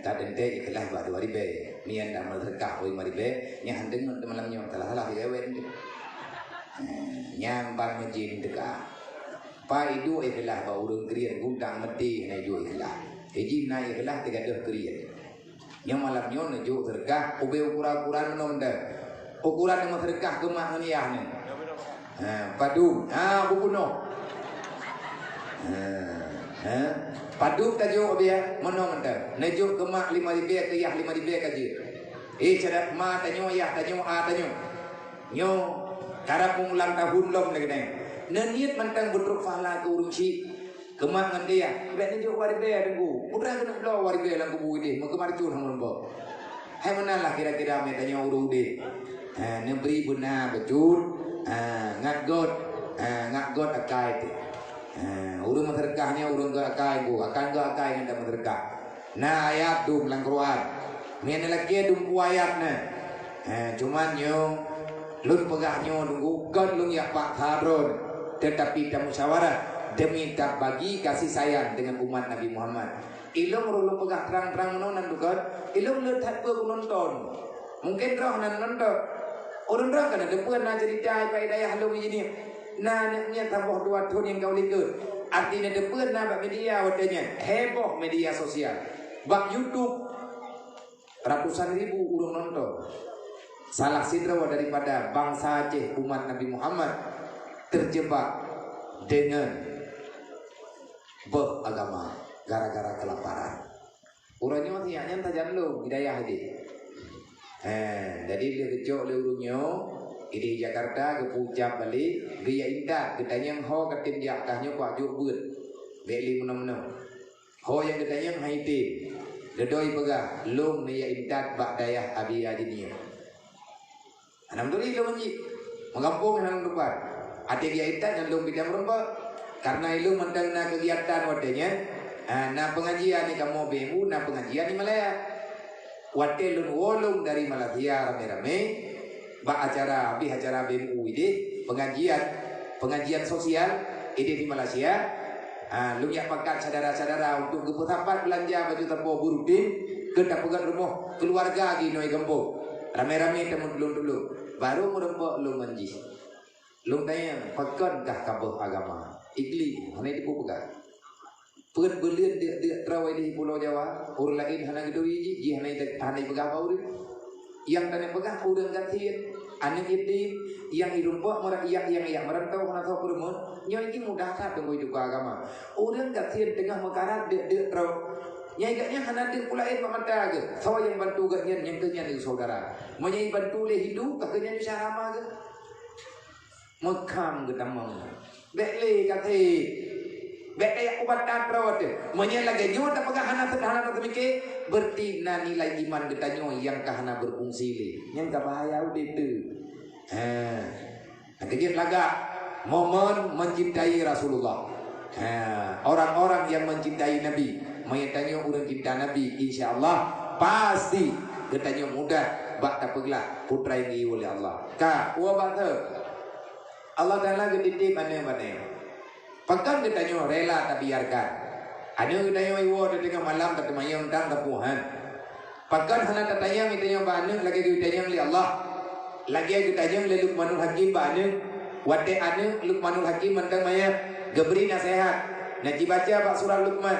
taden te ikhlas wadi be mian dah musakah oi mari be nya handeng malam nyo salah ya wen nyang ban majin deka pa idu ikhlas ba urung krian gudang mati na ju ikhlas eji na ikhlas tiga dah krian yang malamnya nejuk tergah ube ukuran menom dah ukuran yang tergah kemak niah ni padu bukuno padu tajuk dia menom dah nejuk kemak 5 ribu ke yah 5 ribu kaji cadat ma tanyo yah tanyo tanyo nyo karap mengulang tahun lom lagi ni neniat mentang butruk fahla ke urusi kemak ngan dia bet ni jo wari be dengku putra kena lo wari be lang kubu ide mau kemar cun hamun bo hai manalah kira-kira me tanya urung de nebri buna bejur ngat god akai te urung materkahnya urung ga akai bu akan ga akai nganda materkah nah ayat dum lang Quran mene lagi dum ku ayat na cuman yo lun pegahnya nunggu god lung ya pak harun tetapi tak musyawarah demi tak bagi kasih sayang dengan umat Nabi Muhammad. Ilmu merulung pegah terang-terang menonton bukan? Ilmu letak penonton. Mungkin roh nan nonton. Orang roh kan ada depan nak cerita apa daya halu begini. Nah naknya tambah 2 tahun yang kau lihat. Artinya depan nak media wadanya heboh media sosial. Bak YouTube ratusan ribu orang nonton. Salah sidra daripada bangsa Aceh umat Nabi Muhammad terjebak dengan beragama gara-gara kelaparan. Urangnya masih hanya tajan lu hidayah ini. Jadi dia kecok le urungnya di Jakarta ke Puncak balik dia indah ketanya ho ketim dia kahnya kuat jubut beli menam-menam ho yang ketanya haiti ledoi pegah lung dia indah bak dayah abi adinya alhamdulillah menji mengampung nang depan ade dia indah yang lung bidang merempak karena ilu mendang kegiatan wadanya na pengajian ni kamu bemu na pengajian ni Malaya wate lun wolung dari Malaysia rame-rame ba acara bemu ini pengajian sosial Ini di Malaysia. Lu yang pakat saudara-saudara untuk keputusan belanja baju tempoh burudin ke dapegat rumah keluarga di noi gempo. Rame-rame temu dulu. Baru merembok lu menji. Lu tanya, pakankah kabeh agama? Ikli, mana itu pegang? Pun belian dia terawai di Pulau Jawa, orang lain hana gedoi ji hana pegang apa urip? Yang tanya pegang urang gatiin, anak itu yang hidup merah yang merantau hana tahu perumun, nyai ini mudah tak tunggu juga agama. Urang gatiin tengah mekarat dia terau. Nyai gaknya hana dia pulain mamanta ke, sawa yang bantu gaknya yang kenya di saudara. Menyai bantu le hidup, kakenya bisa ramah ke. Mekam ke tamang. Bekle kate. Bekle ubat dan perawat dia. Menyai lagi nyo tak pegang hana temike berarti nilai iman kita nyo yang kahana berfungsi le. Yang bahaya udah itu. Kejadian laga momen mencintai Rasulullah. Orang-orang yang mencintai Nabi, menyanyi orang cinta Nabi, insya Allah pasti katanya mudah bak tak peglah putra ini oleh Allah. Ka, wabak tu Allah Taala ketitip mana-mana. Pekan katanya rela tak biarkan. Ada katanya iwo di tengah malam tak temayang dan kepuhan. Pekan hana tak tayang katanya bana lagi katanya oleh Allah. Lagi katanya oleh Luqmanul Hakim bana. Wate ane Luqmanul Hakim mentang maya geberi nasihat. Naji baca bak surah Luqman.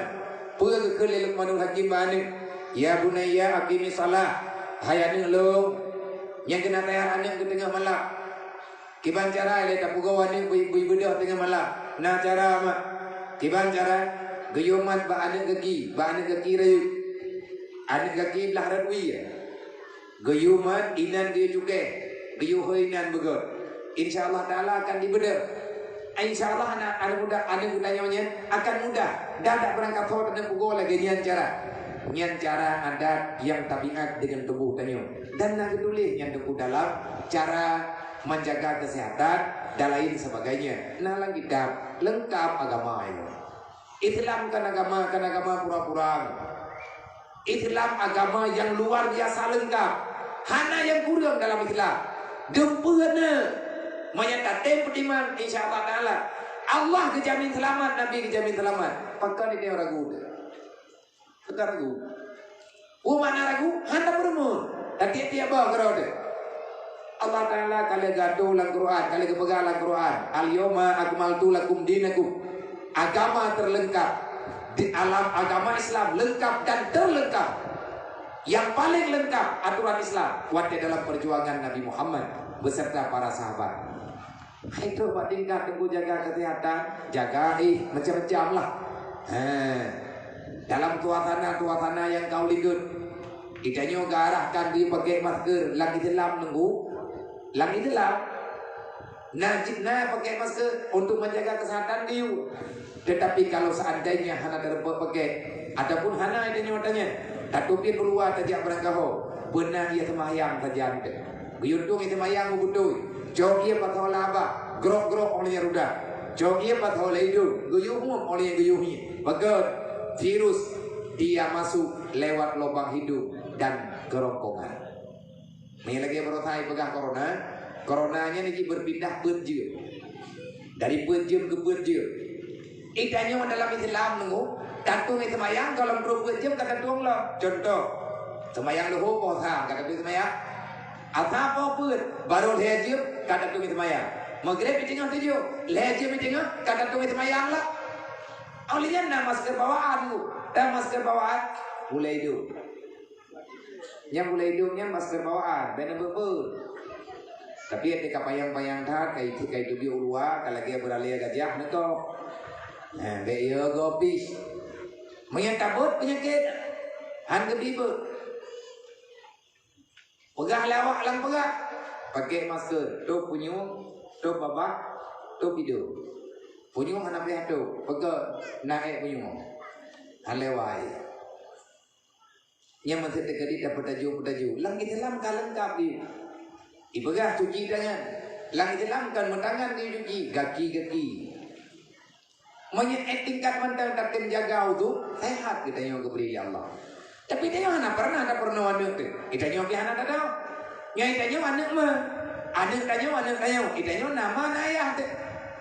Pul ke Luqmanul Hakim bana. Ya bunayya aqimi salah. Hai ane lo yang kena tayar ane ke tengah malam. Kiban cara le tak pugawan ni ibu tengah malam. Nah cara mak. Kiban cara geyumat ba ane geki rayu. Ane geki belah radwi. Geyumat inan dia juga. Geyuh inan begot. Insyaallah taala akan dibeda. Insyaallah anak muda nyonya akan mudah. Dah tak berangkat forward dan pugol lagi nyan cara adat yang tabiat dengan tubuh tanyo. Dan nak tulis yang tubuh dalam cara menjaga kesehatan dan lain sebagainya. Nah lagi dah lengkap agama ini. Islam kan agama pura-pura. Islam agama yang luar biasa lengkap. Hana yang kurang dalam Islam. Dempena menyatakan petiman insya-Allah taala. Allah kejamin selamat, Nabi kejamin selamat. Pakai ini orang ragu. Pakai ragu. Mana ragu? Hana bermu. Tapi tiap bawa kerode. Allah Ta'ala kali gaduh dalam Quran, kali kepegang dalam Quran. Al-yawma akmaltu lakum dinakum. Agama terlengkap. Di alam agama Islam lengkap dan terlengkap. Yang paling lengkap aturan Islam waktu dalam perjuangan Nabi Muhammad beserta para sahabat. Itu buat tingkat tunggu jaga kesehatan, jaga macam-macam lah. Dalam tuasana yang kau ligut, kitanya arahkan dia pakai masker, lagi dalam nunggu. Lang itulah najibna pakai masker untuk menjaga kesehatan dia. Tetapi kalau seandainya hana terbuat pakai ataupun hana ini nyatanya tatupin keluar tajak berangkau benar ia semayang saja ante guyuntung ia semayang butuh jauh ia patah laba grok oleh ruda jauh ia patah ledu guyuhum oleh guyuhnya bagai virus dia masuk lewat lubang hidung dan kerongkongan. Ini lagi berotai pegang coronanya ini berpindah berjil dari berjil ke berjil. Itanya dalam Islam nunggu kantung itu semayang kalau bro berjil kata tuang lo. Contoh semayang lo posa kata tuang semayang. Asa apa pun baru lejil kata tuang semayang. Maghrib itu tujuh lejil itu kata tuang semayang lah. Awalnya nama masker bawaan lu, dan masker bawaan mulai itu. Yang mulai hidungnya masker bawaan, benar betul. Tapi ketika payang-payang dah, kayak itu dia ulua, kalau dia beralih gajah, netok. Nah, dia gopis. Menyangkabut penyakit, hang ketiba. Pegah lawak lang pegah, pakai masker. Tu punyung, tu babak, tu hidup. Punyung anak dia tu, pegah naik punyung, halewai. Yang masih terjadi dapat taju. Langit Islam kan lengkap di. Ibegah cuci tangan. Langit Islam kan mentangan di cuci gaki. Menyet tingkat mentang dapat jaga itu sehat kita yang keberi Allah. Tapi dia mana pernah anak tu. Kita yang anak tak tahu. Yang kita yang anak mah. Anak tanya. Kita yang nama ayah tu.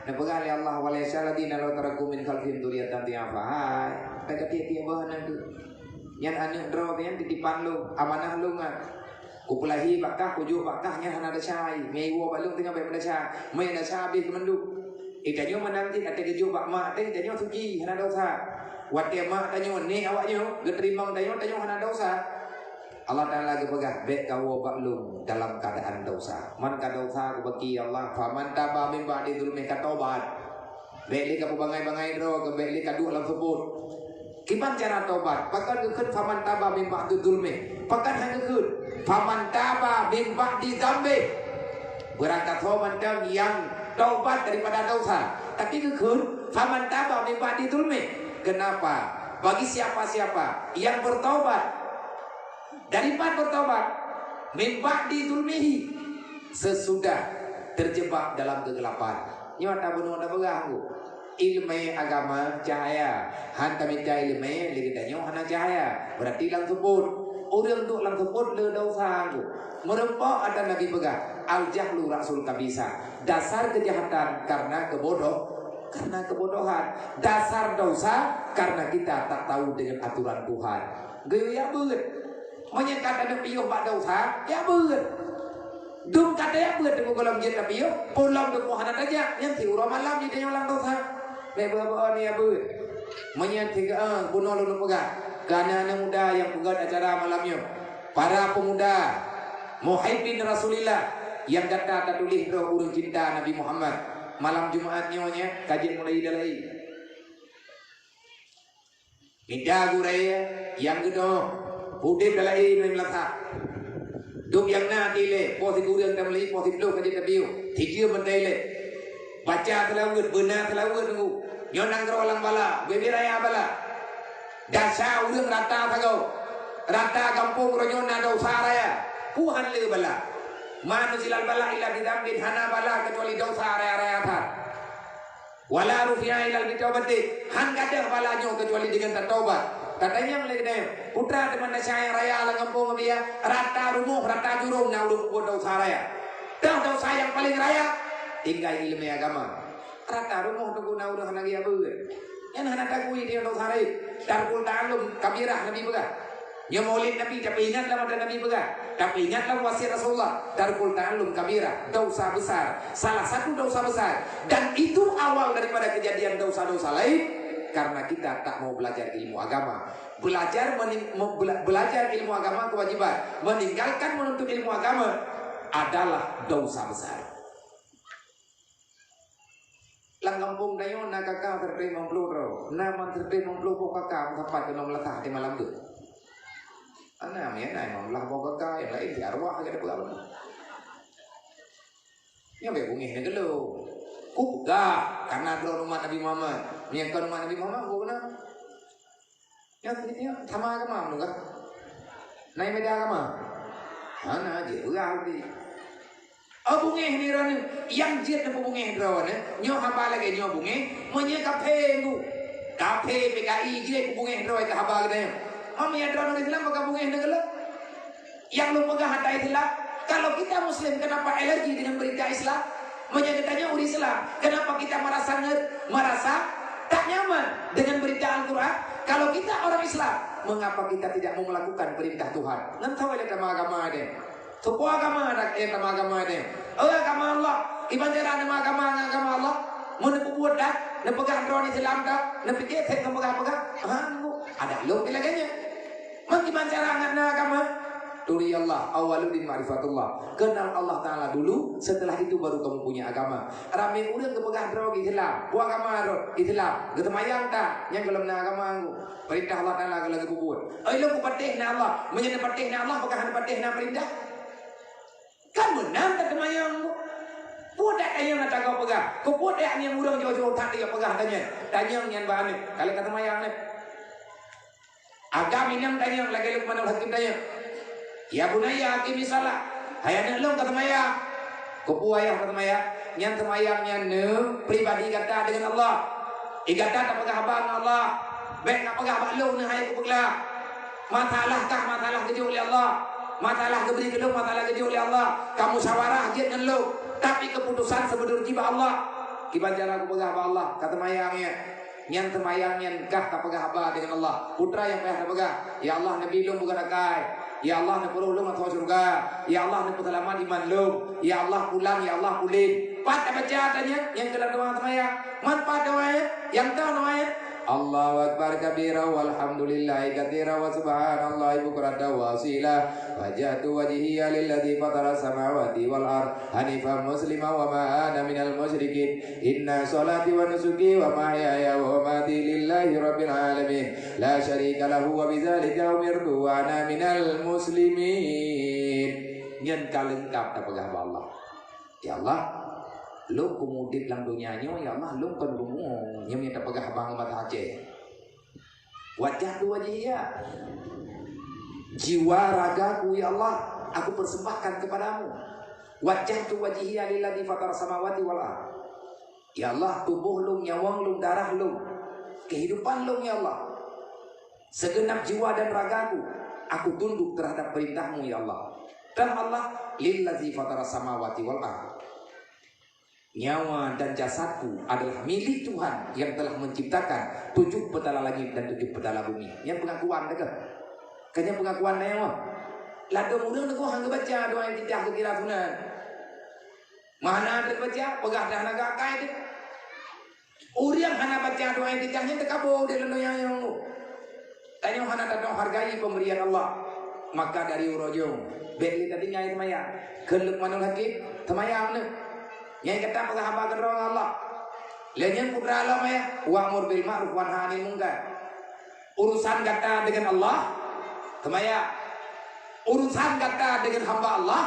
Nepegah li Allah wala yasyalladina law taraku min khalfihim dzurriyyatan dha'afan. Tak ketiak bahan tu. Yang anak draw yang titipan lu, amanah lu ngat. Kupulahi bakah kujuk bakahnya hana ada syai. Mewa balung tengah baik pada syai. Mai ada syai habis menduk. Itanyo menanti ada kejuk bak mak teh itanyo suci hana dosa. Wat dia mak tanyo ni awaknya geterimang tanyo hana dosa. Allah Ta'ala kepegah baik kau baklum dalam keadaan dosa. Man ka dosa ku bagi Allah faman taba min ba'di dzulmi ka taubat. Baik li ka bangai-bangai ro ke baik li ka du alam sebut. Kipan cara taubat? Pakan keut faman taba min ba'di dzulmi. Pakan hang keut faman taba min ba'di dzambi. Berangkat faman yang taubat daripada dosa. Tapi keut faman taba min ba'di dzulmi. Kenapa? Bagi siapa-siapa yang bertaubat daripada bertobat min ba'di dzulmihi sesudah terjebak dalam kegelapan. Nyata benar ada beranggu. Ilmu agama cahaya, hantar minta ilmu lagi tanya hana cahaya. Berarti lang sebut orang tu lang sebut le dosa tu. Merempak ada Nabi pegang al jahlu rasul kabisa. Dasar kejahatan karena kebodohan. Dasar dosa karena kita tak tahu dengan aturan Tuhan. Gaya beut. Menyekat ada piuh bak dosa, ya beut. Dum kata ya beut dengan kolam jet piuh, pulang ke Muhammad aja, yang tiura malam di tanya ulang dosa. Beba ni ya beut. Menyekat bunuh lu pegang. Karena anak muda yang pegang acara malamnya, para pemuda muhibbin Rasulillah yang kata tulis roh urung cinta Nabi Muhammad. Malam Jumaat nyonya kajian mulai dalai. Nida guraya yang gedong. Udip dalai noy melata. Duk yang na dile, posisi urang tamlai, posisi lo kaji tabiu. Tiga bendele. Baca telawut, benar telawut tunggu. Nyonang kerolang bala, bebi raya bala. Dasa urang rata tagau. Rata kampung ronyona dosa raya. Puhan le bala. Manusilal bala illa bidambin hana bala kecuali dosa raya-raya thar. Wala rufi'a ilal bitawbati. Han kadah balanya kecuali dengan taubat. Katanya melek putra teman saya raya lang kampung dia rata rumuh rata jurung na ulung dosa raya. Dosa yang paling raya tinggal ilmu agama. Rata rumuh tu na ulung hanagi abu. Yang hana takui dia dosa raya. Darul ta'allum kabirah Nabi pegang. Yang maulid Nabi tapi ingatlah pada Nabi pegang. Tapi ingatlah wasiat Rasulullah. Darul ta'allum kabirah, dosa besar. Salah satu dosa besar dan itu awal daripada kejadian dosa-dosa lain. Karena kita tak mau belajar ilmu agama. Belajar ilmu agama kewajiban. Meninggalkan menuntut ilmu agama adalah dosa besar. Lang kampung dayo na kakak terima peluru. Nama terima peluru kakak sampai ke nomor letak di malam tu. Ana ya na memlah kakak yang lain di arwah ada pula. Ya be bungi ne gelo. Kuga karena rumah Nabi Muhammad. Yang ke rumah Nabi Muhammad gua kena. Ya ini sama agama juga. Naik media agama. Mana aja berarti. Bunge ni ran yang jet na bunge drawan nyo haba lagi nyo bunge menye kafe tu. Kafe PKI je bunge drawan ke haba gede. Mami yang drawan Islam pakai bunge negala. Yang lu pegang harta Islam. Kalau kita Muslim kenapa alergi dengan berita Islam? Menyatakannya udah Islam. Kenapa kita merasa tak nyaman dengan berita Al-Quran? Kalau kita orang Islam, mengapa kita tidak mau melakukan perintah Tuhan? Nanti tahu ada agama ada. Sebuah agama ada agama ada. Agama Allah. Ibadah nama agama Allah. Menepu buat dah. Nepegang drone Islam dah. Nepikir saya pegang. Ada lo bilangnya. Bagaimana cara ngana agama? Turi Allah awaludin ma'rifatullah. Kenal Allah Ta'ala dulu, setelah itu baru kamu punya agama. Rame udah kepegang drog Islam, buang agama Islam, ketemayang tak yang dalam agama aku. Perintah Allah Ta'ala kalau aku buat. Lo ku patih na Allah, menjadi patih na Allah, bukan patih na perintah. Kan menang tak ketemayang aku. Buat tak yang nak kau pegang. Kau buat tak yang urang jauh-jauh tak dia pegang tanya yang bahan ni. Kalau ketemayang ni. Agama yang tanya lagi lu mana hakim tanya. Ya bunaya hakim salah. Hayana long kata maya. Kupu ayah kata maya. Yang temayangnya pribadi kata dengan Allah. Ikata tak pegang abang Allah. Baik nak pegang abang lu ni hayat kupuklah. Masalah keju oleh Allah. Masalah keberi kedua masalah keju oleh Allah. Kamu syawarah dia dengan lu. Tapi keputusan sebenarnya jiwa Allah. Kiban cara aku pegah Allah kata mayangnya. Nyan temayangnya kah kapegah apa dengan Allah. Putra yang payah pegah. Ya Allah nabi lum bukan akai. Ya Allah na puluh lum atau surga. Ya Allah na putalaman iman lum. Ya Allah pulang. Ya Allah pulih. Pat baca tanya yang kelam doa temayang. Man pat doa yang tahu doa. Allahu akbar kabira walhamdulillahi katsira wa subhanallahi bukratan wa asila. Wajhatu wajhiya lilladzi fatara samawati wal ard hanifan muslima wa ma ana minal musyrikin. Inna sholati wa nusuki wa mahyaya wa mamati lillahi rabbil alamin la syarika lahu wa bidzalika umirtu wa ana minal muslimin. Nyen kalengkap ta pegah Allah. Ya Allah lu kumudit lang dunianya ya Allah lu kan rumo nya minta pegah bang mata Aceh. Wajah tu wajhiya, jiwa ragaku ya Allah aku persembahkan kepadamu. Wajah tu wajhiya lilladzi fatara samawati wal ard. Ya Allah tubuh lu, nyawang lu, darah lu, kehidupan lu ya Allah, segenap jiwa dan ragaku aku tunduk terhadap perintahmu ya Allah. Dan Allah lilladzi fatara samawati wal ard, nyawa dan jasadku adalah milik Tuhan yang telah menciptakan 7 petala langit dan 7 petala bumi. Yang pengakuan deka. Kanya pengakuan nyawa. Lado murang deku hang baca doa yang tidak kira sunan. Mana ada baca pegah dah naga kai tu. Uriang hana baca doa yang tidaknya tekabo di lendo yang tanya hana tak hargai pemberian Allah. Maka dari urojong beli tadi nyai temaya. Keluk manul hakim temaya ne. Yang kata pegah gerong Allah. Lenyan putra Allah ya, wa'mur bil ma'ruf wa nahi anil munkar. Urusan kata dengan Allah, temaya. Urusan kata dengan hamba Allah,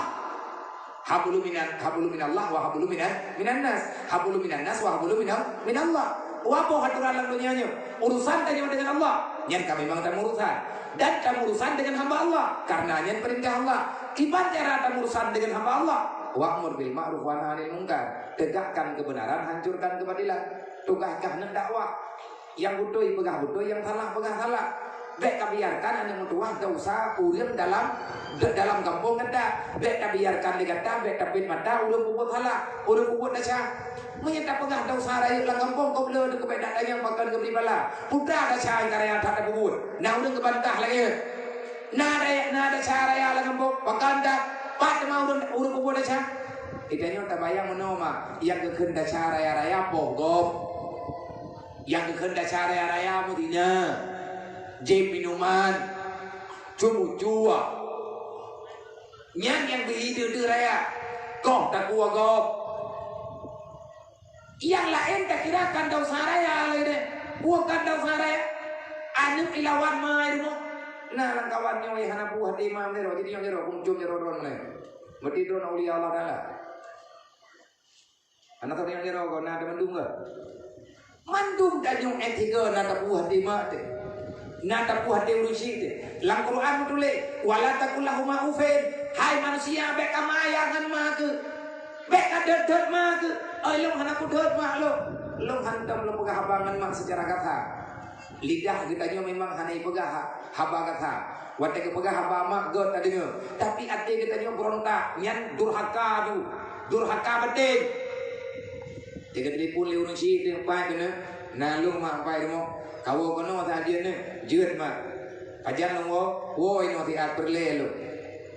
hablu minallah wa hablu minan nas. Hablu minan nas wa hablu minallah. Wapo haturan lang dunyanya. Urusan tanya dengan Allah. Nyan kami memang tak urusan. Dan tak urusan dengan hamba Allah. Karena nyan perintah Allah. Kibat cara tak urusan dengan hamba Allah. Wa'mur bil ma'ruf wa nahi anil munkar. Tegakkan kebenaran, hancurkan kebatilan. Tugahkah hendak dakwah. Yang butuh pegah butuh, yang salah pegah salah. Bek biarkan anda mutuah dosa urang dalam kampung ada. Bek biarkan digata, bek tapit mata urang puput salah, urang puput dasar. Menyata pegah dosa raya dalam kampung kau belum ke beda yang makan ke bala. Putra dasar karya tak puput. Nah urang kebantah lagi. Nada cara ya dalam kampung pakanda. Pat mau urang puput dasar. Itanya tabayang menoma yang kekenda cara ya raya pogop. Yang kekenda cara ya raya mudina. Jep minuman, cumu cua, yang beli dua raya, kok tak kuat kok. Yang lain tak kirakan dosa raya lagi deh, bukan dosa raya. Anu ilawan mai rumah, nah langkawan nyoy hana buah di mana deh, jadi yang jero, kumcum jero don mana, mesti don aulia Allah dah. Anak orang yang jero kau nak mendung ke? Mandum dan yang etiga nak buah di mana deh. Nata puhat dia urusi itu. Dalam Quran tulis, wala takullahuma ufin. Hai manusia, beka mayangan make, beka dedet make. Long hanaku dedet mak lo. Long hantam lo pegah habangan mak secara kata. Lidah kita memang hanai pegah haba kata. Wate ke pegah haba mak god tadi nyo. Tapi hati kita berontak, nyan durhaka tu, durhaka beting. Jika telepon le urusi itu apa kena? Nalung mak apa itu? Kau kono tadi ni jeut mak. Ajan wo ino ti at perle lo.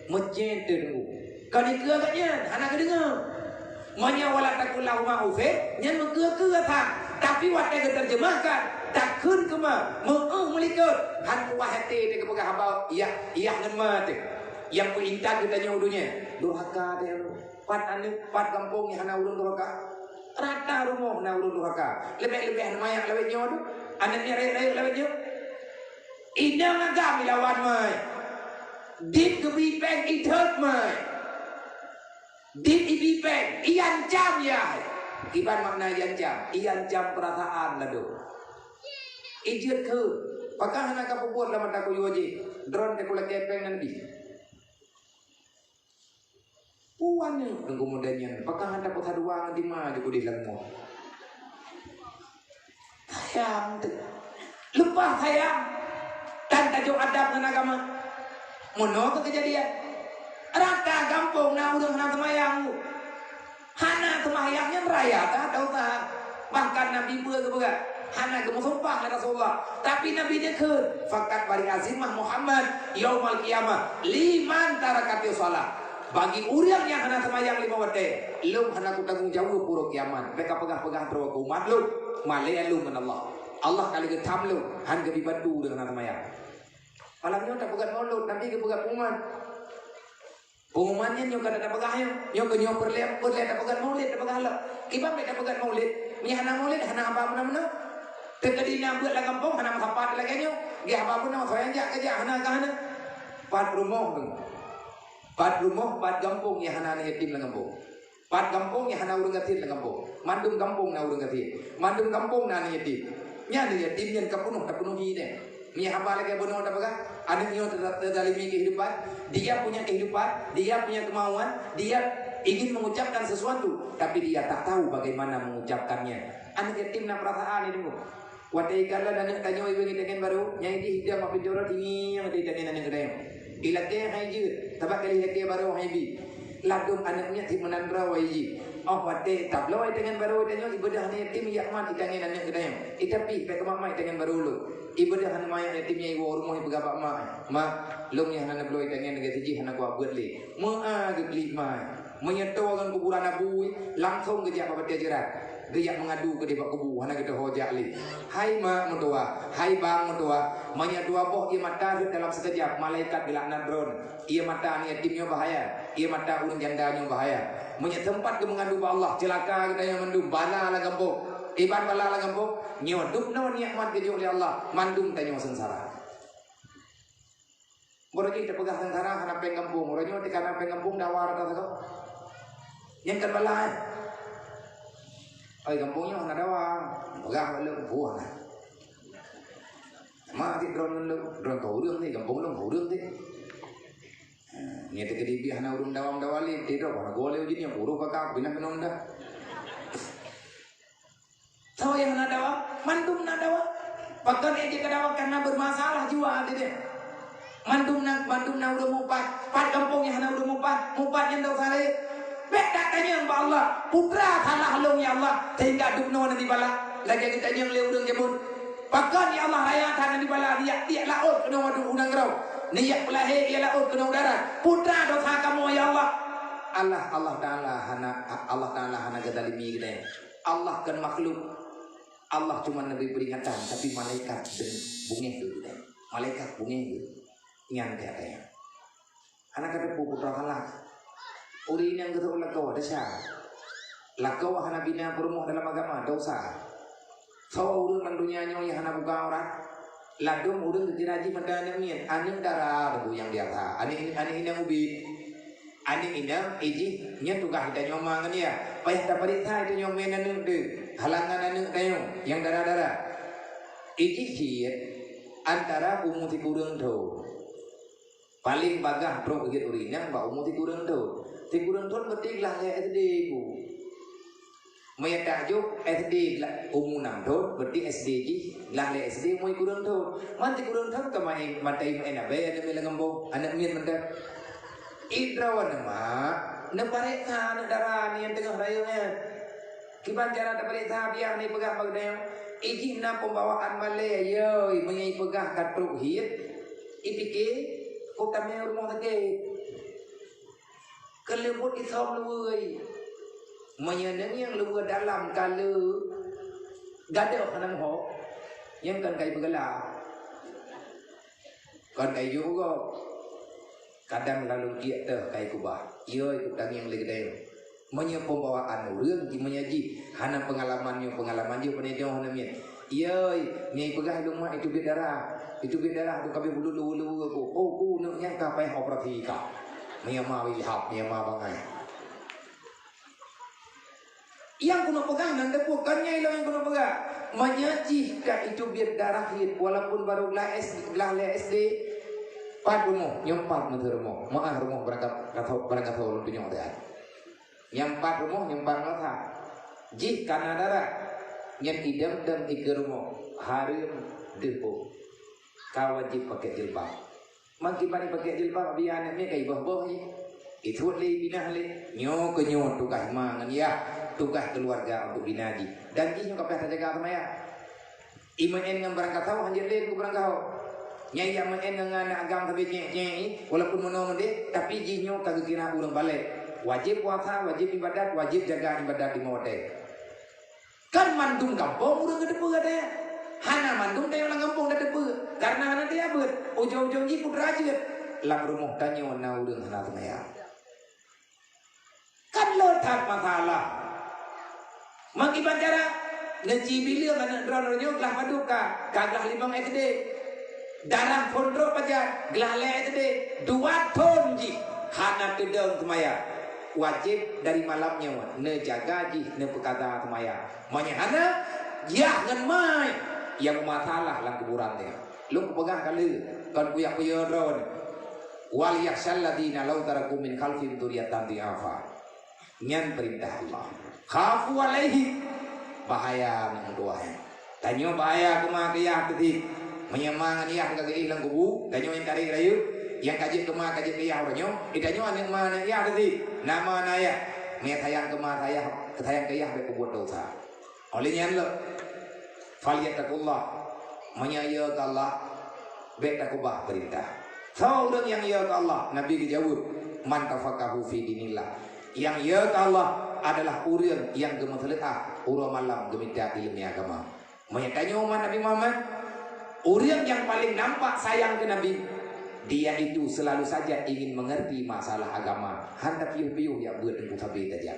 Mecen tu. Kau ni ke agaknya, anak kedengar. Manya wala takullahu ma ufe, nyan meke tha. Tapi wat ke terjemahkan, takun ke ma, melikat. Han wah hati ke pegah haba, iya ngan mate. Yang perintah kita nyodunya, durhaka dia lo. Pat kampung hana urun durhaka. Rata rumah na urun durhaka. Lebih mayak lebih nyodu. Anak ni raya lewat je. Ina ngagam lawan mai. Dit kebipeng ithet mai. Dit ibipeng ian jam ya. Iban makna ian jam. Ian jam perasaan lah tu. Ijut ke. Pakah anak kapu buat lama tak kuyu aje. Drone ke kula kepeng nanti. Puan ni. Tunggu mudanya. Pakah anak potha dua nanti mah je kudi lemu. Sayang tu, lupa sayang. Dan tajuk adab dengan agama. Mono ke kejadian. Rata kampung na urang hana temayang. Hana temayangnya raya tak tahu tak. Bahkan Nabi berat hana ke musumpah Rasulullah. Tapi Nabi dia ke fakat bari azimah Muhammad yaumal qiyamah liman tarakati salat. Bagi orang yang hana semayang 5 waktu, lu hana ku tanggung jawab pura kiamat. Mereka pegah-pegah terus ku umat lu, malaya lu dengan Allah. Allah kali ke tam lu, han ke dibantu dengan hana semayang. Palangnya tak pegat maulud, Nabi ke pegat umat. Pengumumannya nyo kada pegahnya, nyo ke nyo perlihat tak pegat maulid, tak pegah lah. Kibam tak pegat maulid, mi hana maulid hana apa mana-mana. Tekadina buat lah kampung hana masapat lagi nyo. Gi apa pun nama sayang kerja hana ka hana. Pat rumah tu. Pat rumah, pat kampung yang hana yatim lah kampung. Pat kampung yang hana urang gatin lah kampung. Mandum kampung na urang gatin. Mandum kampung na yatim. Nya yatim yang kapunuh tak penuhi deh. Ni hamba lagi bono dah baga. Anaknya terdalimi kehidupan. Dia punya kehidupan, dia punya kemauan, dia ingin mengucapkan sesuatu, tapi dia tak tahu bagaimana mengucapkannya. Anak yatim na perasaan ini bu. Watai kala dan tanya ibu kita kan baru. Yang ini hidup apa jorot ini yang tidak ada yang kedai. Ilaknya haji, sebab kali ilaknya baru haji. Ladung anaknya di menandra haji. Oh wate tablo dengan baru tanya ibadah yatim yakman itangin anak kedai. Itapi pek mama dengan baru lu. Ibadah hana maya yatimnya ibu rumah ibu gabak mak lom yang hana beloi dengan negara siji hana kuat buat li. Maa gebli mai. Menyetorkan kuburan abu langsung ke jak bapak jerat. Dia mengadu ke depan kubu hana kita hojak li. Hai mak mentua, hai bang mentua, manya dua boh ia mata dalam sekejap malaikat dilaknat drone. Ia mata ni yatimnya bahaya, ia mata urang jandanya bahaya. Manya tempat ke mengadu Allah celaka kita yang mandum bala lah kampung. Iban bala lah kampung, nyodup nawan nikmat ke oleh Allah, mandum tanya sengsara. Borang kita pegang sengsara hana peng kampung, orangnya tikana peng kampung dawar kata kau. Yang kan bala ơi kampungnya mana doang, pegang lu buah lah. Mati drone kau urang ni, kampung lu kau urang ni. Ni tu kedibi hana urang dawam-dawali, tidur hana goleh uji ni puru kakak bina kenong dah. Tahu yang hana dawam, mandum na dawam. Pakai aja ke dawam karena bermasalah jua dia. Mandum na urang mupat, pat kampung yang hana urang mupat yang tahu sare. Beda tanya yang Allah putra salah long ya Allah sehingga dukno nanti bala lagi kita yang leurang jebun pakan ya Allah raya nanti bala dia laut kena wadu unang rau niat pelahir dia laut kena udara putra dosa kamu ya Allah Allah Taala hana kedalimi kita Allah kan makhluk Allah cuma nabi peringatan tapi malaikat dan bungeh kita malaikat bungeh nyan katanya anak kata putra salah Uri yang kata lakau ada syarat. Lakau hana bina perumuh dalam agama dosa. Sawa urun mandunya nyo yang hana buka orang. Ladum urun kejiraji pada anaknya. Anak darah bebu yang dia ta. Anak ini ubi. Anak ini iji nya tukah kita nyoma kan ya. Payah dapat itu nyomen anak de. Halangan anak tayo yang darah-darah. Iji kiat antara umuti kurang do. Paling bagah pro begitu urinya mbak umuti kurang do. Tiguran tuan betik lah ya SD ku. Maya tajuk SD umunan tuan betik SD ji lah ya SD mau ikuran tuan. Manti kurang tuan kamai matai enak bayar demi lengambo anak mian mendak. Idrawan nama neparek anak darah ni yang tengah rayunya. Kiban cara neparek biar ni pegang bagdayang. Iji na pembawaan Malay yo menyai pegah katruk hit. Ipike utamnya rumah tadi. Kelebut isom luwai menyenang yang luwai dalam kalau gadah kanang ho yang kan kai bergelar kan kai juga kadang lalu dia teh kai kubah iya ikut tang yang legedeng menye pembawaan urang di menyaji hana pengalamannya penelitian hana mien iya ni pegah rumah itu bedara tu kabeh bulu aku ku nak nyangka payah operasi ka Myanmar wihap, Myanmar bangai. Yang kuno pegang nanda bukannya yang kuno pegang. Menyaji kah itu biar darah hit walaupun baru lah SD. Pat rumah, nyempat menteri rumah. Maaf rumah berangkat tahun punya orang. Nyempat rumah, nyempat mata. Jih karena darah. Yang idam dan ikut rumah. Harim depo. Kau wajib pakai jilbab. Mangki bani pakai jilbab biar anaknya kayak bawah ni. Itu le binah le. Nyo ke nyo tukah mangan ya. tugas keluarga untuk binaji. Dan kisah kapal jaga temaya. Iman dengan berangkat tahu hanya lain ku berangkat tahu. Nyai yang main dengan agam tapi nyai walaupun menong dia tapi jinyo kagak kira ulang balik. Wajib puasa, wajib ibadat, wajib jaga ibadat di mawate. Kan mandung kampung udah gede katanya. Hana mandung dia orang kampung dah depe. Karena hana dia ber. Ujung-ujung ji pun rajin. Lang rumah tanya na udah hana temaya. Kan letak masalah. Mengibat cara ngaji bila mana drone gelah paduka kagah 5 SD. Darah pondro pajar gelah le SD 2 ton ji. Hana kedeng temaya. Wajib dari malamnya ne jaga ji ne perkata temaya. Manya hana ya ngan mai yang masalah lang kuburan dia. Lu pegang kali kan kuyak-kuyak drone. Wal yakhshal ladina law tarakum min khalfihim dzurriyyatan dhi'afa. Nyan perintah Allah. Khafu alaihi bahaya nang doa. Tanyo bahaya kemakiyah tadi. Menyemangan iya kagak ilang kubu, tanyo yang kari rayu, yang kaji kema kaji kiyah ranyo, itanyo aning mana iya tadi. Nama naya, me tayang kema tayang kiyah be kubu dosa. Oleh nyan lo. Falyattaqullah. Menyaya ke Allah be takubah perintah. Saudang yang ya ke Allah, Nabi dijawab, man tafaqahu fi dinillah. Yang ya ke Allah adalah urang yang gemeteleah urang malam gemita ilmu agama. Menyatanya umat Nabi Muhammad, urang yang paling nampak sayang ke Nabi, dia itu selalu saja ingin mengerti masalah agama. Hendak piuh-piuh yang buat dengan sabi saja.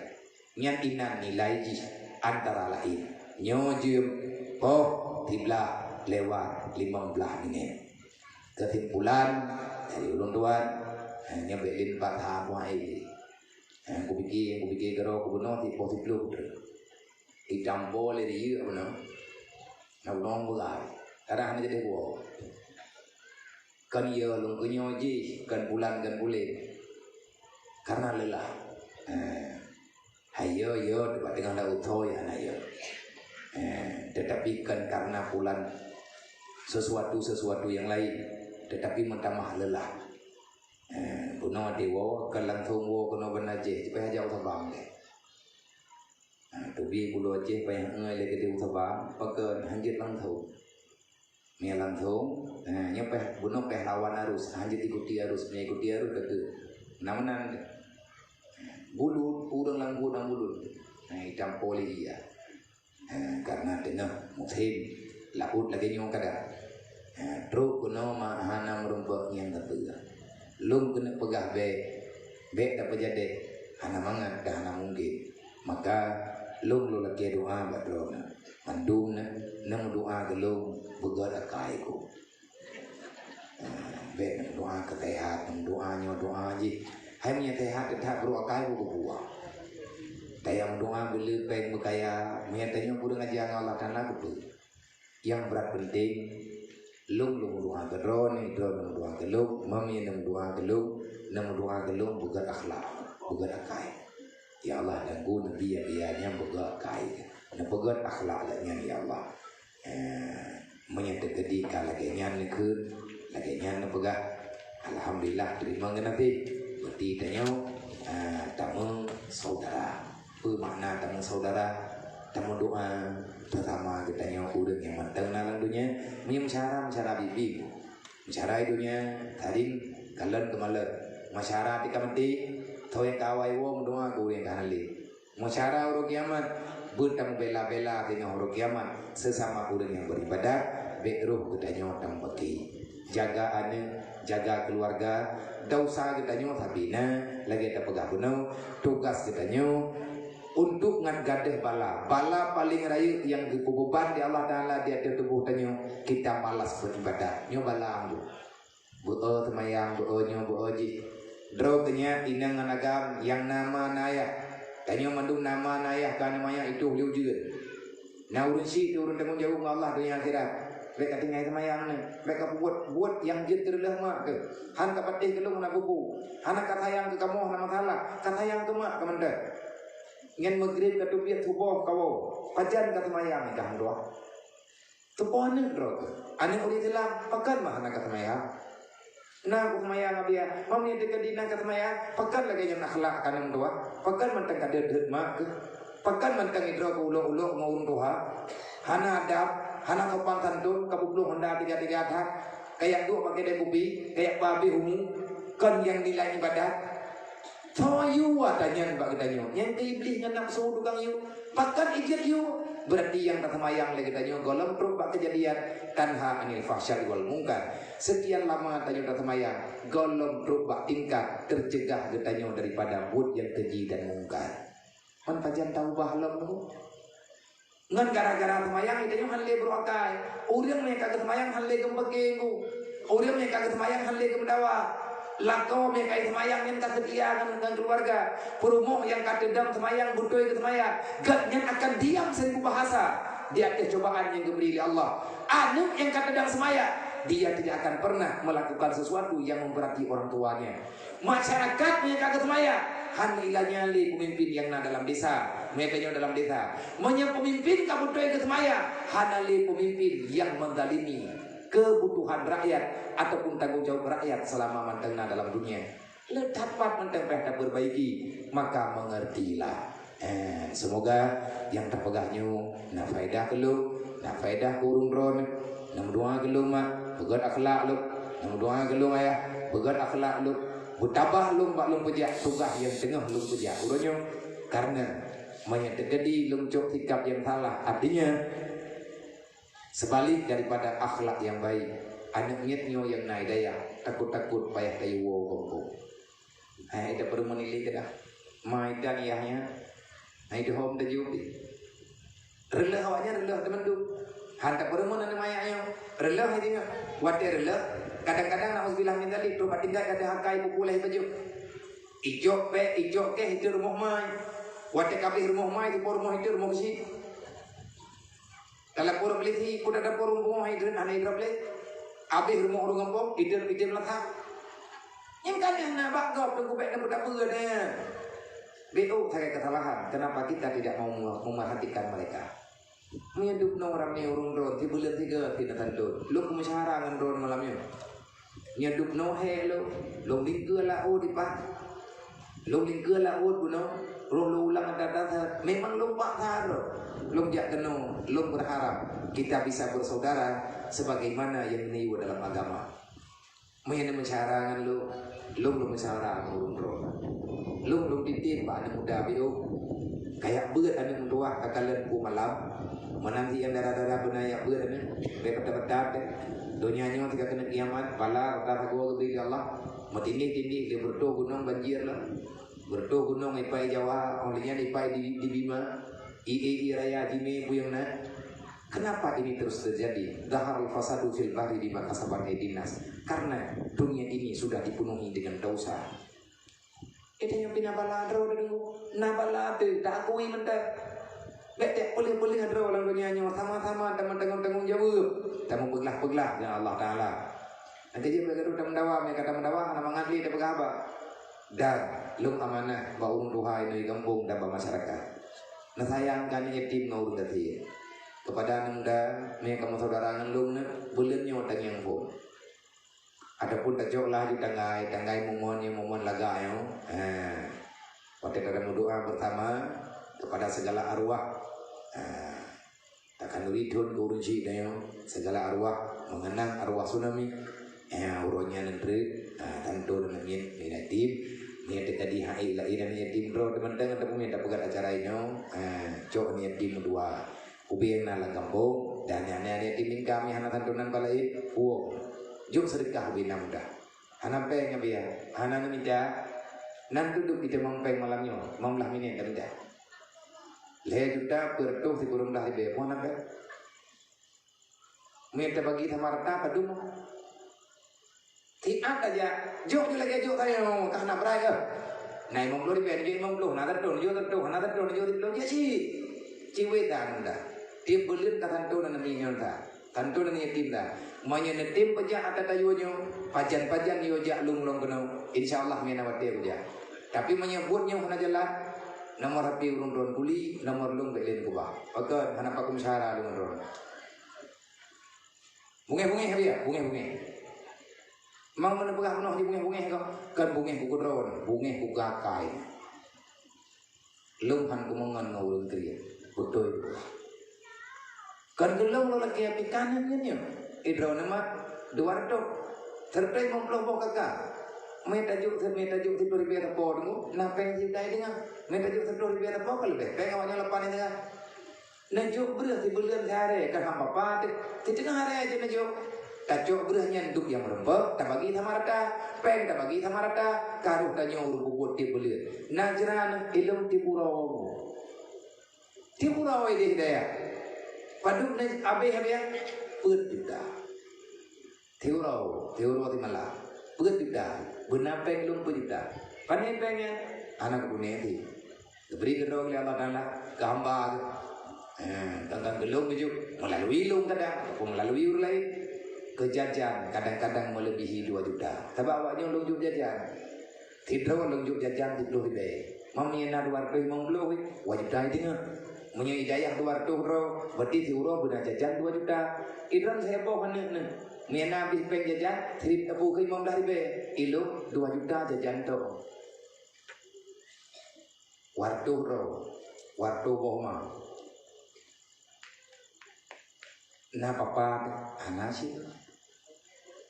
Nyan inan nilai ji antara lain. Nyojum oh tiblah lewat 15 menit. Kesimpulan dari ulun tuan hanya belin patah muai. Aku pikir kalau aku benar di posisi lu, hitam boleh dia benar, nak benar boleh. Karena hanya jadi gua, kan ia lungkunya je, kan bulan kan boleh, karena lelah. Hayo dapat dengan dah utoy anak yo. Tetapi kan karena bulan sesuatu yang lain, tetapi mentamah lelah. Puno dewa kalang thungwo kono benaje supaya jauh sabang le. Tubi bulu je supaya ngai le ke sabang pakai hanjit lang thung. Mia lang thung, nyampe buno pe lawan arus, hanjit ikuti arus ke namanan bulu urang lang bulu. Hitam poli ya. Karena tengah musim laut lagi nyong kada. Truk kuno mahana merumpok yang tertuga. Lung kena pegah be dapat jadi hana mangat dah hana mungkin. Maka lung lu lagi doa badrona. Mandum nang doa ke lung begar akai ku. Be nang doa ke tehat, nang doa je. Hai punya tehat tetap bro akai ku buah. Tayang doa beli peng bekaya, menyatanya kudu ngaji Allah Taala ku. Yang berat penting lung doa ke drone doa ke lung mami nang doa ke lung bukan akhlak bukan akai ya Allah dan ku nabi ya nya bukan akai na bukan akhlak nya ya Allah menyata gedi kalage nya nekeun lage nya pegah alhamdulillah terima nanti berarti tanya tamu saudara makna tamu saudara tamu doa pertama kita yang urang yang manteng nalang dunia masyarakat bibi masyarakat dunia tadi kalian kemaler masyarakat ikamati tau yang kawai wo mendoa ku yang kanali masyarakat urang kiamat bertemu bela-bela dengan urang kiamat sesama urang yang beribadah beruh kita nyotang bagi jaga keluarga dosa kita nyot habina lagi ada pegabunau tugas kita nyot untuk ngagadah bala paling raya yang beban di Allah Taala di atas tubuh tanyo kita malas beribadah nyo bala ambu buo temayang buo ji dro tanya inang agam yang nama naya tanyo mandum nama naya kan namanya itu liujeun na urun si urun tanggung jawab Allah dunia akhirat mereka tinggal temayang mereka buat yang jin terlah mak ke han kapatih kelung na bubu anak katayang ke kamu nama Taala katayang ke mak kamanda ngan maghrib ka tubiat tuboh kawo pajan ka tumayang ikang doa tuboh ni dro ani uli telah pakan mah anak katamaya na ku tumayang abia mami de kadina katamaya pakan lagi yang akhlak kanang doa pakan man tang kadet mak ke Pakan mantang idro ko ulo-ulo ngurung doha. Hana adab, hana sopan santun, kabublu honda tiga-tiga atak. Kayak dua pakai dekubi, kayak babi humu, kan yang nilai ibadat. Toyu watanya mbak katanya, yang iblis ngenap suhu tukang yu, pakan ijat yu. Berarti yang tak semayang lagi katanya, golem perubah kejadian tanha anil fahsyai wal mungkar. Sekian lama katanya tak semayang, golem perubah tingkat tercegah katanya daripada bud yang keji dan mungkar. Man pajan tahu bahalam tu. Ngan gara-gara semayang itu yang hanle berokai. Orang mereka semayang hanle kembegenggu. Orang mereka semayang hanle kemendawa. Lako mereka semayang yang tak setia dengan keluarga. Perumoh yang kata dam semayang butuh ke semayang. Gak yang akan diam seribu bahasa di atas cobaan yang diberi oleh Allah. Anu yang kata dam semayang, dia tidak akan pernah melakukan sesuatu yang memberati orang tuanya. Masyarakat mereka semayang. Hanilanya li pemimpin yang nak dalam desa, mereka yang dalam desa. Menye pemimpin kabupaten kesemaya, hanali pemimpin yang mendalimi kebutuhan rakyat ataupun tanggung jawab rakyat selama mantengna dalam dunia. Le dapat menteng pehda perbaiki, maka mengertilah. Semoga yang terpegahnya nak faedah keluk, nak faedah kurung ron, nak doa keluk mak, begat akhlak lu, nak doa keluk ayah, begat akhlak lu. Butabah lum bak lum pejak tugas yang tengah lum pejak uronyo karena menyedekedi lum cok sikap yang salah, artinya sebalik daripada akhlak yang baik. Anak nyetnyo yang naik daya takut-takut payah tayu wo. Itu perlu menilai kedah maidan iahnya itu home dah jubi relah awaknya relah teman tu hantar perlu mana mayaknya relah ini water relah. Kadang-kadang nauzubillah min dzalik tu tinggal kata hakai pupulai baju. Ijok ke itu rumah mai. Wate kabeh rumah mai di rumah itu rumah besi. Kalau pur beli si kuda ada pur rumah itu ana ira beli. Abih rumah orang kampung itu melakak. Yang kan yang nak bagop tu kubek nak berapa dah. Betul saya kesalahan. Kenapa kita tidak mau memerhatikan mereka? Menyeduk orang ni urung don ti bulan 3 tidak tentu. Lu kemusyawarah dengan don malamnya. Nyeduk no he lo lingkeur la o di pa. Lo lingkeur la o puno. Lo ulang ada memang lo pak haro. Lo jak keno, lo berharap kita bisa bersaudara sebagaimana yang niu dalam agama. Menyana musyawarah dengan lo musyawarah urung don. Lo ditin pak anak muda biu. Kayak berat anak muda kakalan ku malam. Menanti yang darah-darah benayak berat ni. Bepat-bepat Dunianya ketika kena kiamat, pala kata gua kepada Allah, matindi-tindi dia berdoa gunung banjir lah, berdoa gunung ipai Jawa, olehnya ipai di Bima, raya Jime buyang na. Kenapa ini terus terjadi? Dhaharul fasadu fil bahri bima kasabat dinas. Karena dunia ini sudah dipenuhi dengan dosa. Itu yang pinabala dro dulu, nabala tu tak akui mendak. Betek boleh ada orang dunia sama-sama tanggung jawab. Tamu peglah dengan Allah Taala. Nanti dia berkata mendawa, mereka kata mendawa, nama ngadli dia berkata dan lung amanah baung duha ini kampung dan masyarakat. Nah sayangkan yatim ngurung tadi. Kepada anda, mereka saudara ngelung bulan nyotang yang pun. Adapun tajok lah di tanggai momon laga yo. Waktu kita doa bersama kepada segala arwah. Takkan uridun uruji dayo segala arwah mengenang arwah tsunami uronya negeri tentu dengan yatim niat tadi hai la ina yatim bro teman-teman ada punya dapat acara ini cok yatim dua ubien nala kampung dan yatim kami hana tantunan balai uo jom sedekah ubien muda hana peng biar hana minta nan duduk kita mempeng malamnya mamlah mini minta le juta bertuh si burung dah ibe mo nak minta bagi samarta padum ti aja jok lagi jok tayo kahna brai nai mong lo ibe ni mong lo na tertu na tertu jo je ci wedan dah ti bulit ka tantu na minyon ta tantu na yatim dah manya netim paja ata tayo nyo pajan yo ja lung kono insyaallah mena wate ja tapi menyebut nyo kana jalan nomor api urun ron kuli, nomor lung belen kubah. Oke, hana pakum syara dengan ron. Bunge ya, bunge. Mang mana pegah di bunge kok? Kan bunge buku ron, bunge buku gakai. Lumhan kumangan ngawul kriya. Betul itu. Kan gelong lo lagi api kanan nya. Idro nama duarto. Terpeng memploh kakak. Metajuk di berbeda bodoh. Napeng cintai dengan metajuk berbeda bokal be. Pengawalnya lepas ini dengan. Najuk beras di bulan hari kan hamba patik. Di tengah hari aja najuk. Tajuk berasnya duk yang merempek. Tak bagi sama rata. Peng tak bagi sama rata. Karuh tanya urut bubut di bulan. Najran ilmu di pulau. Di pulau ini daya. Paduk abe-abe put juga. Teurau di malah. Put juga. Benar peng lum put juga. Panen pengnya anak buneti. Beri kedong Allah Taala gambar. Tentang gelung itu melalui lung kadang, melalui urut lain. Kejajan kadang-kadang melebihi 2 juta. Tapi awaknya lung jajan. Tidak lung jajan di puluh ribu. Mamnya luar tuh mengbeluh, wajib dah itu. Punya hidayah luar tuh bro, berarti diurus benar jajan 2 juta. Idran saya bawa mana? Mina habis peng jajan, trip tepu ke 15 ribu. Ilu 2 juta jajan tu. Wartu bro, wartu bohong. Nah papa anak sih.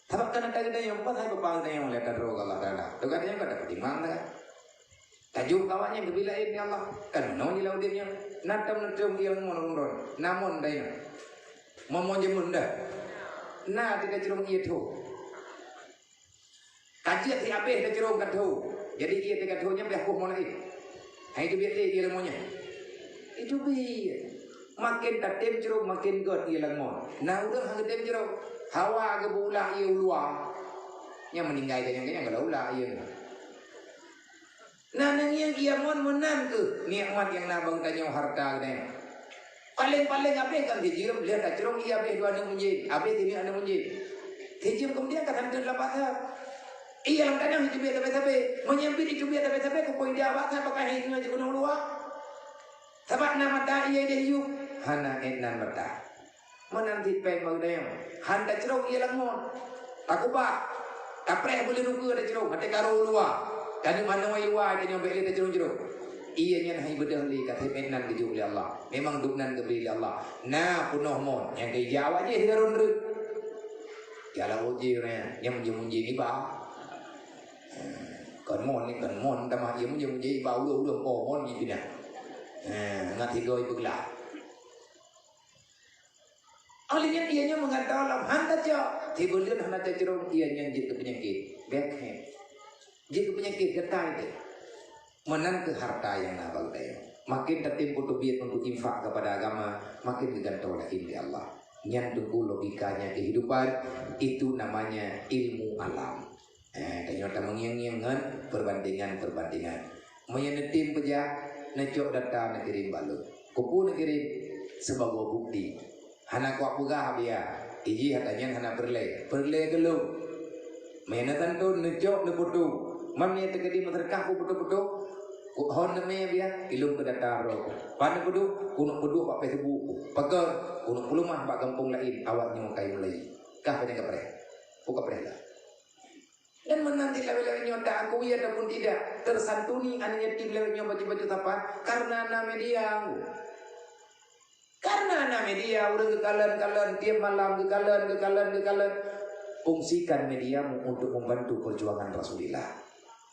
Tapi kan ada yang empat hai papa yang melihat roh Allah Taala. Tu kan yang kada pertimbangan kan. Tajuk kawannya bila ini Allah kan noni laudnya natam yang monong namun dai momon jemun dah na tidak cerong itu kajian di ape dah cerong katu jadi dia tidak katunya biar aku mulai hai itu biar dia lemonya itu bi makin tatem cerong makin god dia lemon nah udah hang tatem cerong hawa ke bulah ia luar yang meninggal yang kalau ulah ia nah yang ia menang ke nikmat yang nabang tanya harta ni paling apa kan dijiem lihat acerong ia be dua anu munjid abe tini anu munjid dijiem kemudian kata dalam bahasa iya lang kadang itu biar tapi menyempit itu biar tapi ke poin dia apa pakai itu aja gunung luar sebab nama ta iya dia hidup hana enan mata menanti peng bagdayang handa cerong ia lang mon aku pak kapreh boleh nunggu ada cerong ada karo luar dan mana waiwa dan yang beli terjerung-jerung. Ia nya hai bedah li kata menan ke oleh Allah. Memang duknan ke beli Allah. Nah punoh mon yang ke Jawa je hidarun rek. Jala oje yang munji-munji ni ba. Kan mon tamah ia munji-munji ba udah mon ni tidak. Ngati goi beglah. Alihnya ianya mengatakan hantar jo. Tibulian hantar jerung ianya jit penyakit. Backhand. Jika penyakit getah itu menan ke harta yang nabal tayo. Makin tertimbul biat untuk infak kepada agama, makin digantung oleh Allah. Nyantuku logikanya kehidupan itu namanya ilmu alam. Ternyata mengiang-iangan perbandingan. Menyenetim pejak, necok data nekirim balut. Kupu nekirim sebagai bukti. Hana kuak bugah dia. Iji hatanya hana perle gelung. Menatan tu necok neputu. Mamnya tegadi masyarakat betul-betul hon namanya dia ilmu kedata roh pada bedu kuno bedu pak Facebook pagar kuno pulumah pak kampung lain awaknya makai mulai kah banyak kapre buka prela dan menanti level nyota aku ya ataupun tidak tersantuni anaknya tim levelnya baju-baju tapan karena nama dia udah kekalan tiap malam kekalan fungsikan mediamu untuk membantu perjuangan Rasulullah.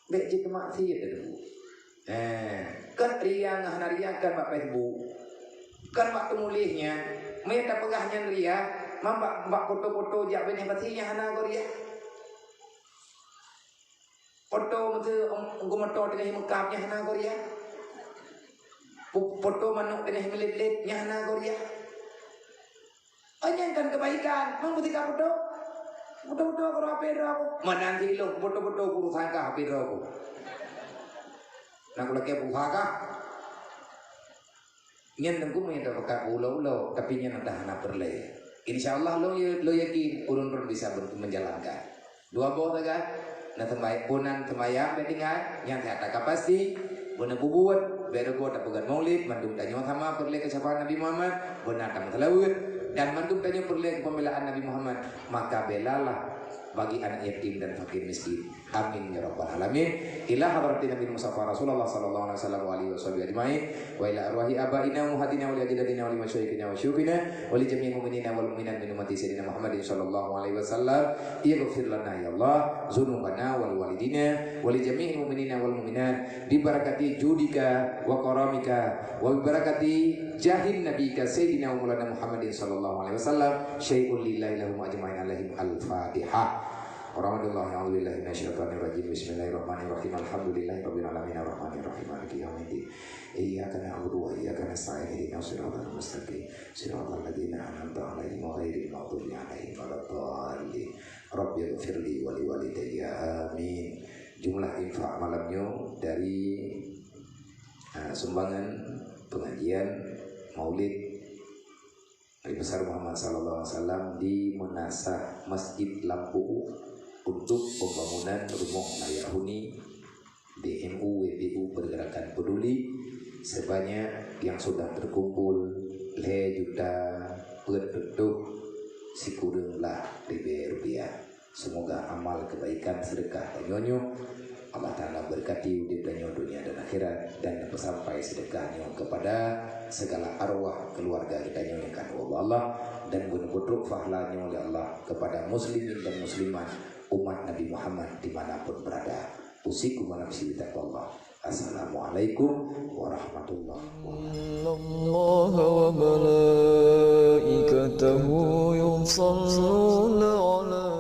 Baik jika maksiat dulu. Kan ria ngahariakan mak Facebook. Kan waktu mulihnya, mereka pegahnya ria, mbak foto-foto jak benih patinya hana goria. Foto mesti ngomoto dengan mekapnya hana goria. Foto manuk dengan melit-litnya hana goria. Anyankan kebaikan, mengbutika foto. Foto-foto aku rapir aku. Menanti lo foto-foto guru sangka rapir aku. Nak lagi pusaka. Nyen tengku menyata pakai ulo tapi nyen entah nak perle. Insyaallah lo yakin urun bisa menjalankan. Dua boh taga. Na tembai punan temaya betingan yang tak pasti. Benar bubuat berego dapat maulid mandum tanya sama perle kesapaan Nabi Muhammad benar tam telawut dan mandum tanya perle pembelaan Nabi Muhammad maka belalah bagi anak yatim dan fakir miskin. Amin ya rabbal alamin. Ila hadratin Nabi Mustafa Rasulullah sallallahu alaihi wasallam wa alihi wasallam ajmain wa ila arwahi abaina wa muhadina wa li ajdadina wa li masyayikhina wa syukhina wa li jami'il mu'minina wal mu'minat min ummati sayyidina Muhammadin sallallahu alaihi wasallam. Ighfir lana ya Allah dzunubana wal walidina wa li jami'il mu'minina wal mu'minat bi barakati judika wa karamika wa bi barakati jahin nabika sayyidina wa maulana Muhammadin sallallahu alaihi wasallam. Syai'un lillahi lahum ajmain alaihim al-Fatihah. Warahmatullahi a'udzubillahi minasyaitonir rajim. Bismillahirrahmanirrahim. Alhamdulillahirabbil alamin arrahmanir rahim maliki yaumiddin. Iyyaka na'budu wa iyyaka nasta'in ihdinas siratal mustaqim siratal ladzina an'amta 'alaihim ghairil maghdubi 'alaihim waladdallin. Rabbighfirli wa liwalidayya amin. Jumlah infak malamnya dari sumbangan pengajian Maulid Nabi besar Muhammad sallallahu alaihi wasallam di Menasah Masjid Lampu untuk pembangunan rumah layak huni DMU WBU Pergerakan Peduli sebanyak yang sudah terkumpul 5 juta penutup sikurunglah rupiah. Semoga amal kebaikan sedekah tanyonyo Allah Ta'ala berkati hidup dan dunia dan akhirat, dan sampai sedekahnya kepada segala arwah keluarga kita yang kan Allah, dan bentuk fahlanya oleh Allah kepada muslimin dan muslimat umat Nabi Muhammad dimanapun berada. Usikum ala bismillah. Assalamualaikum warahmatullahi wabarakatuh.